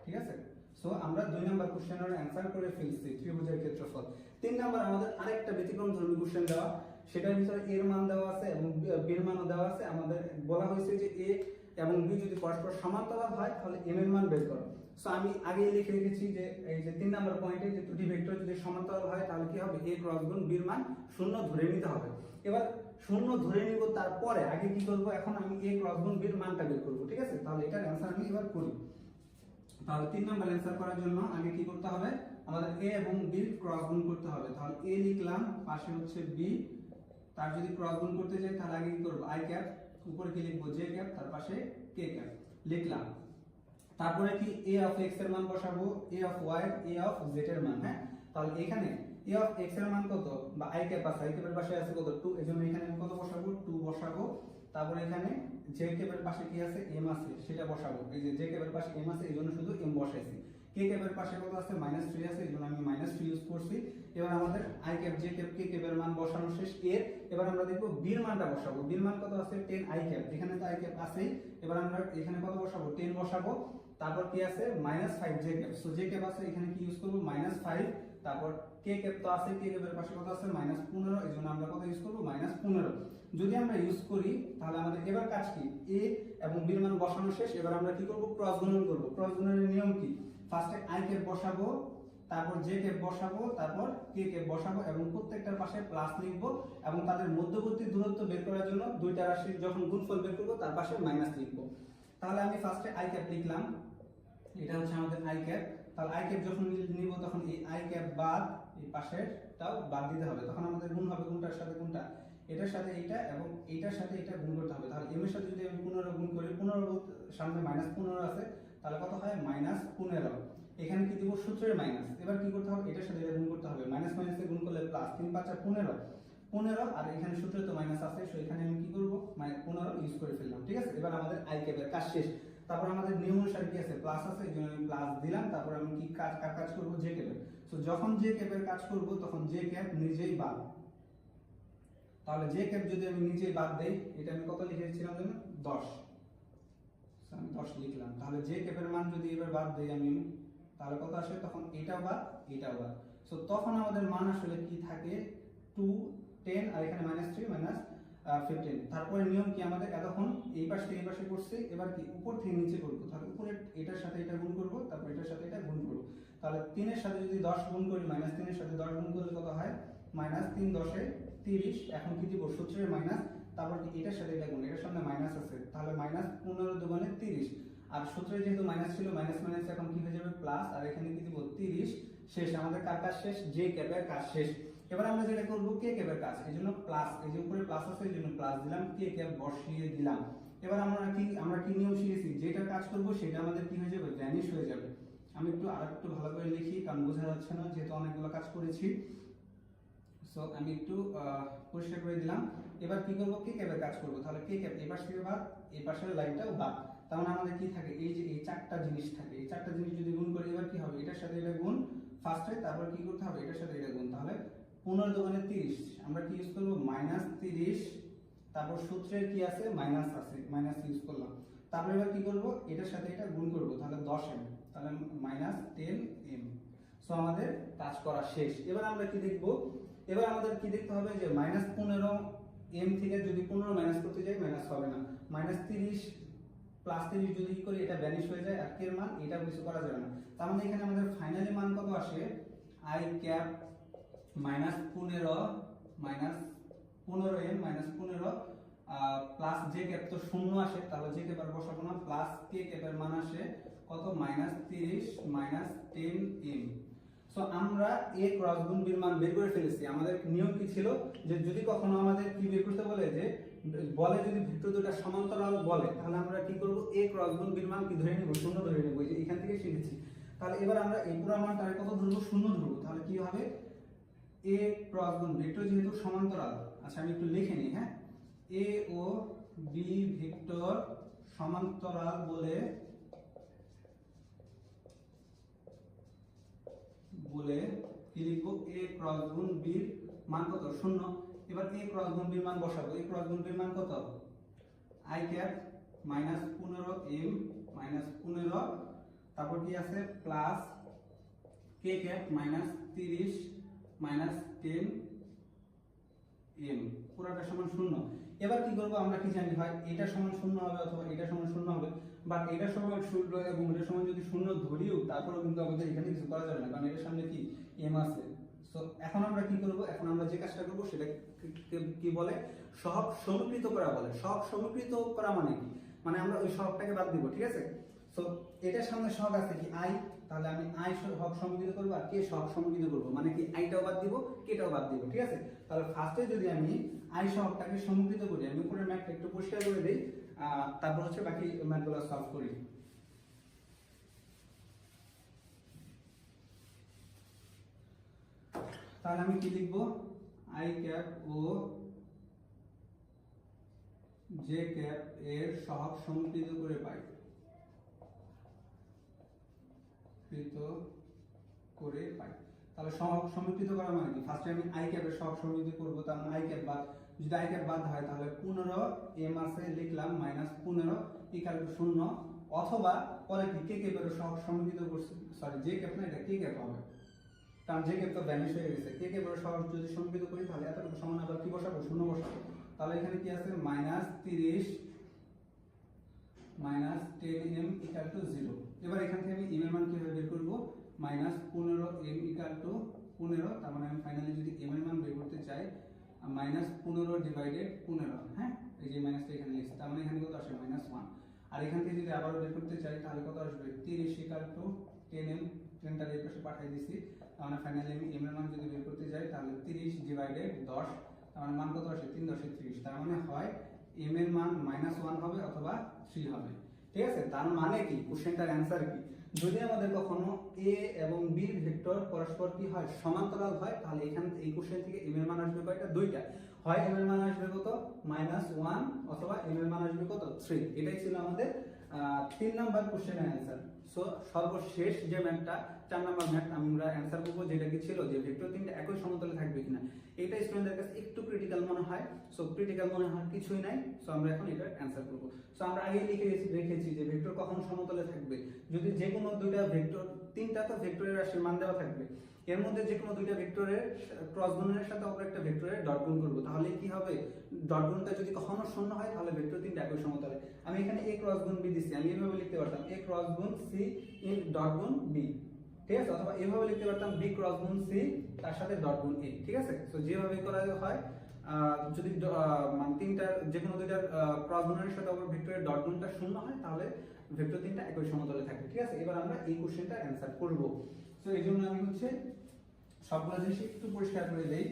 ঠিক আছে, সো আমরা 2 নাম্বার কোশ্চেনের आंसर করে ফেলছি ত্রিভুজের ক্ষেত্রফল। 3 নাম্বার আমাদের আরেকটা ব্যতিক্রমধর্মী কোশ্চেন দেওয়া, সেটার ভিতরে এর মান দেওয়া আছে এবং b এর মানও দেওয়া আছে। আমাদের বলা হয়েছে যে a এবং b যদি পরস্পর সমান্তরাল হয় তাহলে m এর মান বের করো। সো আমি আগেই লিখে রেখেছি যে এই যে 3 নাম্বার পয়েন্টে যে দুটি ভেক্টর যদি সমান্তরাল হয় তাহলে কি হবে, a ক্রস গুণ b এর মান 0 ধরে নিতে হবে। এবার 0 ধরে নিব, তারপরে আগে কি করব, এখন আমি a ক্রস গুণ b এর মানটা বের করব। ঠিক আছে, তাহলে এটার आंसर আমি এবার করি। তাহলে 3 নাম্বার आंसर করার জন্য আগে কি করতে হবে, আমাদের a এবং b ক্রস গুণ করতে হবে। তাহলে a লিখলাম, পাশে হচ্ছে b, তার যদি ক্রস গুণ করতে যাই তাহলে আগে কি করব i ক্যাপ, উপরে কি লিখব j ক্যাপ, তার পাশে k ক্যাপ লিখলাম। তারপরে কি a অফ x এর মান বসাবো, a of y, a of z এর মান। হ্যাঁ, তাহলে এখানে a অফ x এর মান কত, বা i ক্যাপ আছে, i ক্যাপের পাশে আছে কত 2, এজন্য এখানে আমি কত বসাবো 2 বসাবো। তারপর এখানে j ক্যাপের পাশে কি আছে m আছে সেটা বসাবো, এই যে j ক্যাপের পাশে m আছে এইজন্য শুধু m বসাইছি। k ক্যাপের পাশে কত আছে -3 আছে এইজন্য আমি -3 ইউজ করছি। এবার আমাদের i cap j cap k ক্যাপের মান বসানো শেষ। এবার আমরা দেখব b এর মানটা বসাবো। b এর মান কত আছে 10 i ক্যাপ, এখানে তো i ক্যাপ আছেই। এবার আমরা এখানে কত বসাবো 10 বসাবো। তারপর কি আছে -5 j cap, so j cap আছে এখানে কি ইউজ করব -5। তারপর k ক্যাপ তো আছে, k ক্যাপের পাশে কত আছে -15, এজন্য আমরা কত ইউজ করব -15। যদি আমরা ইউজ করি তাহলে আমাদের এবার কাজ কি, a এবং b এর মান বসানো শেষ। এবার আমরা কি করব, ক্রস গুণন করব। ক্রস গুণনের নিয়ম কি, ফার্স্টে i ক্যাপ বসাবো, তারপর j ক্যাপ বসাবো, তারপর k ক্যাপ বসাবো এবং প্রত্যেকটার পাশে প্লাস লিখবো এবং তাদের মধ্যবর্তী দূরত্ব বের করার জন্য দুইটা রাশির যখন গুণফল বের করব তার পাশে মাইনাস লিখবো। তাহলে আমি ফার্স্টে i ক্যাপ লিখলাম, এটা হচ্ছে আমাদের i ক্যাপ। তাহলে i ক্যাপ যখন নিব তখন এই i ক্যাপ বাদ এই পাশেরটাও বাদ দিতে হবে, তখন আমাদের গুণ হবে কোনটার সাথে কোনটা, এটার সাথে এইটা এবং এইটার সাথে এটা গুণ করতে হবে। তাহলে m এর সাথে যদি আমি 15 গুণ করি, 15 সামনে -15 আছে তাহলে কত হয় -15। এখানে কি দিব সূত্রের মাইনাস। এবার কি করতে হবে, এটার সাথে এটা গুণ করতে হবে, মাইনাস মাইনাসে গুণ করলে প্লাস, 3 5 15 আর এখানে সূত্রে তো মাইনাস আছে, সো এখানে আমি কি করব, মানে 15 ইউজ করে ফেললাম। ঠিক আছে, এবার আমাদের আই ক্যাপের কাজ শেষ। তারপর আমাদের নিয়ম অনুসারে কি আছে, প্লাস আছে, এই জন্য আমি প্লাস দিলাম। তারপর আমি কি কাজ করব, জে ক্যাপের। সো যখন জে ক্যাপের কাজ করব তখন জে ক্যাপ নিজেই বাদ। তাহলে জে ক্যাপ যদি আমি নিজেই বাদ দেই, এটা আমি কত লিখেছিলাম জানো, 10। আমি 10 লিখলাম। তাহলে জে ক্যাপের মান যদি এবার বাদ দেই আমি, তাহলে কত আসে, তখন এটাও বাদ এটাও বাদ। সো তখন আমাদের মান আসলে কি থাকে, 2 10 আর এখানে -3 -15। তারপরে নিয়ম কি আমাদের, এতক্ষণ এই পাশ থেকে এই পাশে করছি, এবার কি উপর থেকে নিচে করব। তাহলে উপরে এটার সাথে এটা গুণ করব, তারপর এটার সাথে এটা গুণ করব। তাহলে 3 এর সাথে যদি 10 গুণ করি, -3 এর সাথে 10 গুণ করলে কত হয়, -3 10 এ 30। এখন কি দিব, সূত্রের মাইনাস, তারপর কি এটার সাথে এটা গুণ, এটার সামনে মাইনাস আছে, তাহলে -15 দুগুণে 30। আর সূত্রে যেহেতু মাইনাস ছিল, মাইনাস মাইনাস এখন কি হয়ে যাবে, প্লাস। আর এখানে কি দিব, 30। শেষ, আমাদের কার কাজ শেষ, জে ক্যাপের কাজ শেষ। এবার আমরা যেটা করব, কে ক্যাপের কাজ, এই জন্য প্লাস, এই যে উপরে প্লাস আছে এই জন্য প্লাস দিলাম, কে ক্যাপ বসিয়ে দিলাম। এবার আমরা কি নিয়ম শিখেছি, যেটা কাজ করব সেটা আমাদের কি হয়ে যাবে, ভ্যানিশ হয়ে যাবে। আমি আরেকটু ভালো করে লিখি, কারণ বোঝা যাচ্ছে না, যেহেতু অনেকগুলো কাজ করেছি। সো আমি একটু পরিষ্কার করে দিলাম। এবার কি করব, কে ক্যাপের কাজ করব। তাহলে কে ক্যাপ এই পাশ থেকে বাদ, এই পাশের লাইনটাও বাদ। তার মানে আমাদের কি থাকে, এই যে এই চারটা জিনিস থাকে, এই চারটা জিনিস যদি গুণ করি, এবার কি হবে, এটার সাথে এটা গুণ ফার্স্টে, তারপর কি করতে হবে, এটার সাথে এটা গুণ। তাহলে 15 দুগুণে 30, আমরা কি ইউজ করব, -30। তারপর সূত্রের কি আছে, মাইনাস আছে, মাইনাস ইউজ করলাম। তারপর এবার কি করব, এটার সাথে এটা গুণ করব, তাহলে 10m, তাহলে -10m। সো আমাদের কাজ করা শেষ। এবার আমরা কি দেখব, এবার আমাদের কি দেখতে হবে, যে -15m থেকে যদি 15 মাইনাস করতে যাই, মাইনাস হবে না। -30 +30 যদি করি, এটা ভ্যানিশ হয়ে যায়, আর এর মান এটা কিছু করা যাবে না। তার মানে এখানে আমাদের ফাইনালি মান কত আসে, I cap -15m plus J cap তো 0 আসে, তাহলে জে ক্যাপ আর বসাবো না, প্লাস কে ক্যাপের মান আসে কত, -30 -10m। সো আমরা a ক্রস গুণ b এর মান বের করে ফেলেছি। আমাদের নিয়ম কি ছিল, যে যদি কখনো আমাদের কি বের করতে বলে, যে বলে যদি ভেক্টর দুটো সমান্তরাল বলে, তাহলে আমরা কি করব, a ক্রস গুণ b এর মান কি ধরে নিব, 0 ধরে নিব। এই যে এখান থেকে শিখেছি। তাহলে এবার আমরা এই পুরো মান তার কত ধরব, 0 ধরব। তাহলে কি হবে, a ক্রস গুণ ভেক্টর যেহেতু সমান্তরাল, আচ্ছা আমি একটু লিখে নিই, হ্যাঁ, a ও b ভেক্টর সমান্তরাল বলে কি লিখবো, a ক্রস গুণ b এর মান কত, 0। এবার a ক্রস গুণ b এর মান বসাবো, a ক্রস গুণ b এর মান কত, i ক্যাপ -15m -15, তারপর কি আছে, প্লাস k ক্যাপ -30 -10m, পুরোটা সমান 0। এবার কি করব, আমরা কি জানি হয়, এটা সমান 0 হবে অথবা এটা সমান 0 হবে, বাট এটা সমান 0 এবং এটা সমান যদি 0 ধরিও, তারপরেও কিন্তু আমাদের এখানে কিছু করা যাবে না, কারণ এটার সামনে কি m আছে। সো এখন আমরা কি করব, এখন আমরা যে কাজটা করব সেটা কি বলে, সহগ সমীকৃত করা বলে। সহগ সমীকৃত করা মানে কি, মানে আমরা ওই সহগটাকে বাদ দিব। ঠিক আছে, সো এটার সামনে সহগ আছে কি i, তাহলে আমি i সহগ সমীকৃত করব, আর কে সহগ সমীকৃত করব, মানে কি আইটাও বাদ দিব, কেটাও বাদ দিব। ঠিক আছে, তাহলে ফার্স্টে যদি আমি i সহগটাকে সমীকৃত করি, আমি উপরের ম্যাথটা একটু পরিষ্কার করে দেই, তারপর হচ্ছে বাকি ম্যাথগুলো সলভ করি। তাহলে আমি কি লিখবো, i ক্যাপ ও জে ক্যাপ এর সহগ সমীকৃত করে পাই, তাহলে সহগ সমীকৃত করা মানে কি, ফার্স্টে আমি i ক্যাপ এর সহগ সমীকৃত করব। তার মানে i ক্যাপ বাদ, যদি i ক্যাপ বাদ হয় তাহলে 15m আছে, লিখলাম -15 = 0, অথবা পরে কি কে ক্যাপ এর সহগ সমীকৃত করছি, সরি জে ক্যাপ না, এটা কে ক্যাপ হবে, কারণ জে ক্যাপ তো ভ্যানিশ হয়ে গেছে। কে ক্যাপ এর সহগ যদি সমীকৃত করি, তাহলে এতটুকু সমান আবার কি বসাবো, 0 বসাবো। তাহলে এখানে কি আছে, -30 -10m = 0। এবার এখান থেকে আমি m এর মান কিভাবে বের করব, -15m = 15, তার মানে আমি ফাইনালি যদি m এর মান বের করতে চাই, -15 / 15, হ্যাঁ, এই যে মাইনাসটা এখানে লিখছি, তার মানে এখানে কত আসে, -1। আর এখান থেকে যদি আবার বের করতে চাই, তাহলে কত আসবে, 30 = 10m, 10টা এর পাশে পাঠিয়ে দিছি। তার মানে ফাইনালি আমি m এর মান যদি বের করতে যাই, তাহলে 30 / 10, তার মানে মান কত আসে, 3 × 10 = 30। তার মানে হয় m এর মান -1 হবে অথবা 3 হবে। ঠিক আছে, তার মানে কি, কোশ্চেনটার অ্যানসার কি, যদি আমাদের কখনো a এবং b ভেক্টর পরস্পর কি হয়, সমান্তরাল হয়, তাহলে এখান এই কোশ্চেন থেকে m এর মান আসবে কয়টা, দুইটা। হয় m এর মান আসবে কত, -1 অথবা m এর মান আসবে কত 3। এটাই ছিল আমাদের 3 নাম্বার কোশ্চেনের অ্যান্সার। সো সর্বশেষ যে ম্যাথটা 4 নাম্বার ম্যাথ আমরা অ্যান্সার করব, যেটা কি ছিল যে ভেক্টর তিনটা একই সমতলে থাকবে কিনা। এটা স্টুডেন্টদের কাছে একটু ক্রিটিক্যাল মনে হয়। সো ক্রিটিক্যাল মনে হয় কিছুই নাই। সো আমরা এখন এটার অ্যান্সার করব। সো আমরা আগে রেখেছি যে ভেক্টর কখন সমতলে থাকবে, যদি যে কোনো দুইটা ভেক্টর, তিনটা তো ভেক্টরের রাশির মান দেওয়া থাকবে, এর মধ্যে যে কোনো দুইটা ভেক্টরের ক্রস গুণনের সাথে আমরা একটা ভেক্টরের ডট গুণ করব, তাহলে কি হবে, ডট গুণটা যদি কখনো শূন্য হয় তাহলে ভেক্টর তিনটা একই সমতলে। আমি এখানে a ক্রস গুণ b দিছি, আমি এভাবে লিখতে পারতাম a ক্রস গুণ c ইন ডট গুণ b, ঠিক আছে, অথবা এভাবে লিখতে পারতাম b ক্রস গুণ c তার সাথে ডট গুণ a, ঠিক আছে। সো যেভাবে করা হয়, যদি মানে তিনটার যে কোনো দুইটার ক্রস গুণনের সাথে আবার ভেক্টরের ডট গুণটা শূন্য হয় তাহলে ভেক্টর তিনটা একই সমতলে থাকবে, ঠিক আছে। এবার আমরা এই কোশ্চেনটা অ্যানসার করব। সো এই জন্য আমি সবগুলো জিনিস একটু পরিষ্কার করে দেই।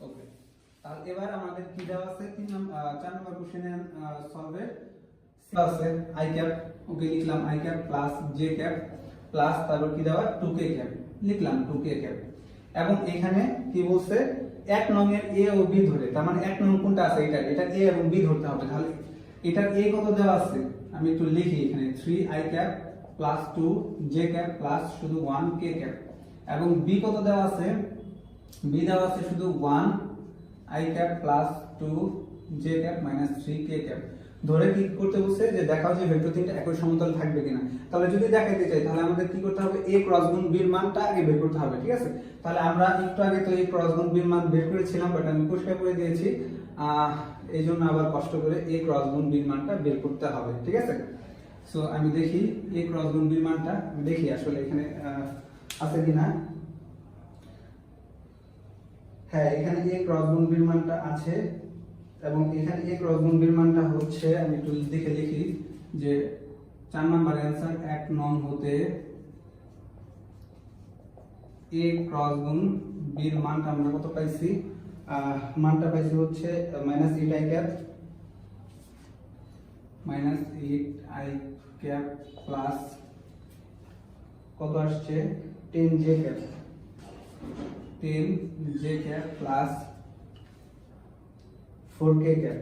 ওকে, তাহলে এবার আমাদের কি দেওয়া আছে 4 নম্বর কোশ্চেনের সলভের আছে i ক্যাপ, ওকে লিখলাম i cap plus j cap plus তারপর কি দেওয়া 2k ক্যাপ, লিখলাম 2k ক্যাপ। এবং এখানে কি বলছে 1 নং এর a ও b ধরে, তার মানে 1 নং কোনটা আছে এটা a এবং b ধরতে হবে। তাহলে এটার a কত দেওয়া আছে আমি একটু লিখি এখানে 3i cap plus 2j cap plus শুধু 1k ক্যাপ। এবং b কত দেওয়া আছে, b দেওয়া আছে শুধু 1i cap plus 2j cap minus 3k cap. ধরে কি করতে বলছে যে দেখাও যে ভেক্টর তিনটা একই সমতলে থাকবে কিনা। তাহলে যদি দেখাইতে চাই তাহলে আমাদের কি করতে হবে, a ক্রস গুণ b এর মানটা আগে বের করতে হবে, ঠিক আছে। তাহলে আমরা একটু আগে তো a ক্রস গুণ b এর মান বের করেছিলাম, বাট আমি পরিষ্কার করে দিয়েছি, এইজন্য আবার কষ্ট করে a ক্রস গুণ b এর মানটা বের করতে হবে, ঠিক আছে। সো আমি দেখি a ক্রস গুণ b এর মানটা, আমি দেখি আসলে এখানে আছে কিনা। হ্যাঁ, এখানে a ক্রস গুণ b এর মানটা আছে, এবং এখানে a ক্রস গুণ b এর মানটা হচ্ছে, আমি একটু দেখে লিখি যে 4 নাম্বার অ্যানসার 1 নং হতে a ক্রস গুণ b এর মানটা আমরা কত পাইছি, মানটা পাইছি হচ্ছে -8i cap -8i cap plus কত আসছে 10j cap, 10j cap plus 4k cap,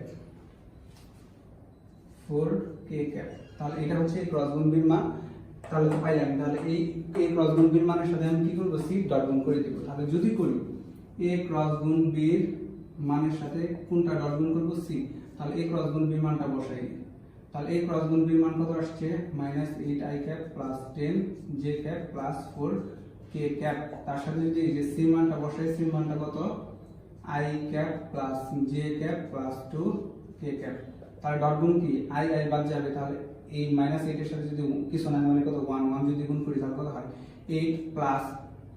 4k cap. তাহলে এটা হচ্ছে ক্রস গুণ b এর মান। তাহলে তো পাইলাম, তাহলে এই a ক্রস গুণ b এর মানের সাথে আমি কি করব, c ডট গুণ করে দেব। তাহলে যদি করি a ক্রস গুণ b এর মানের সাথে কোনটা ডট গুণ করব, c, তাহলে a ক্রস গুণ b এর মানটা বসাই। তাহলে a ক্রস গুণ b এর মান কত আসছে -8i cap plus 10j cap plus 4k cap. তার সাথে যদি এই যে c মানটা বসাই, c মানটা কত i cap plus j cap plus 2k cap. তাহলে ডট গুণ কি i বাদ যাবে, তাহলে এই -8 এর সাথে যদি কিছু না মানে কত 1 যদি গুণ করি তাহলে কত হয় 8 প্লাস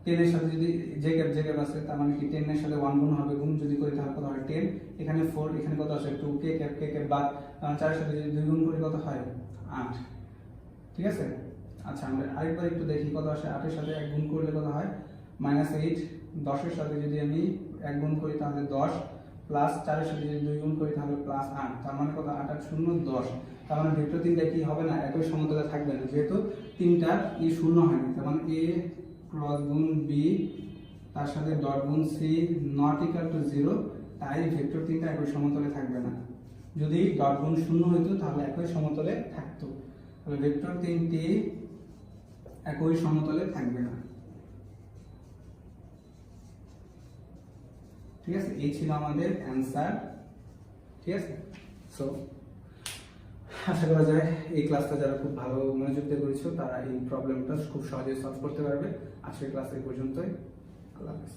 10 এর সাথে যদি j ক্যাপ আছে, তার মানে কি 10 এর সাথে 1 গুণ হবে, গুণ যদি করি তাহলে কত হয় 10, এখানে 4, এখানে কত আসে 2k ক্যাপ, k ক্যাপ বাদ 4 এর সাথে যদি 2 গুণ করি কত হয় 8, ঠিক আছে। আচ্ছা, আমরা আরেকবার একটু দেখি কত আসে। 8 এর সাথে 1 গুণ করলে কত হয় -8, 10 এর সাথে যদি আমি 1 গুণ করি তাহলে 10, প্লাস 4 এর সাথে যদি 2 গুণ করি তাহলে প্লাস 8, তার মানে কত 8 8 0 10। তার মানে ভেক্টর তিনটা কি হবে না, একই সমতলে থাকবে না, যেহেতু তিনটার ই শূন্য হয়নি। তার মানে a ক্রস গুণ b তার সাথে ডট গুণ c নট ইকুয়াল টু 0, তাই ভেক্টর তিনটা একই সমতলে থাকবে না। যদি ডট গুণ শূন্য হইতো তাহলে একই সমতলে থাকতো। তাহলে ভেক্টর তিনটি একই সমতলে থাকবে না, ঠিক আছে। এই ছিল আমাদের অ্যানসার, ঠিক আছে। সো আশা করা যায় এই ক্লাসটা যারা খুব ভালো মনোযোগ দিয়ে করেছো তারা এই প্রবলেমটা খুব সহজে সলভ করতে পারবে। আজকের ক্লাস এই পর্যন্তই। আল্লাহ হাফেজ।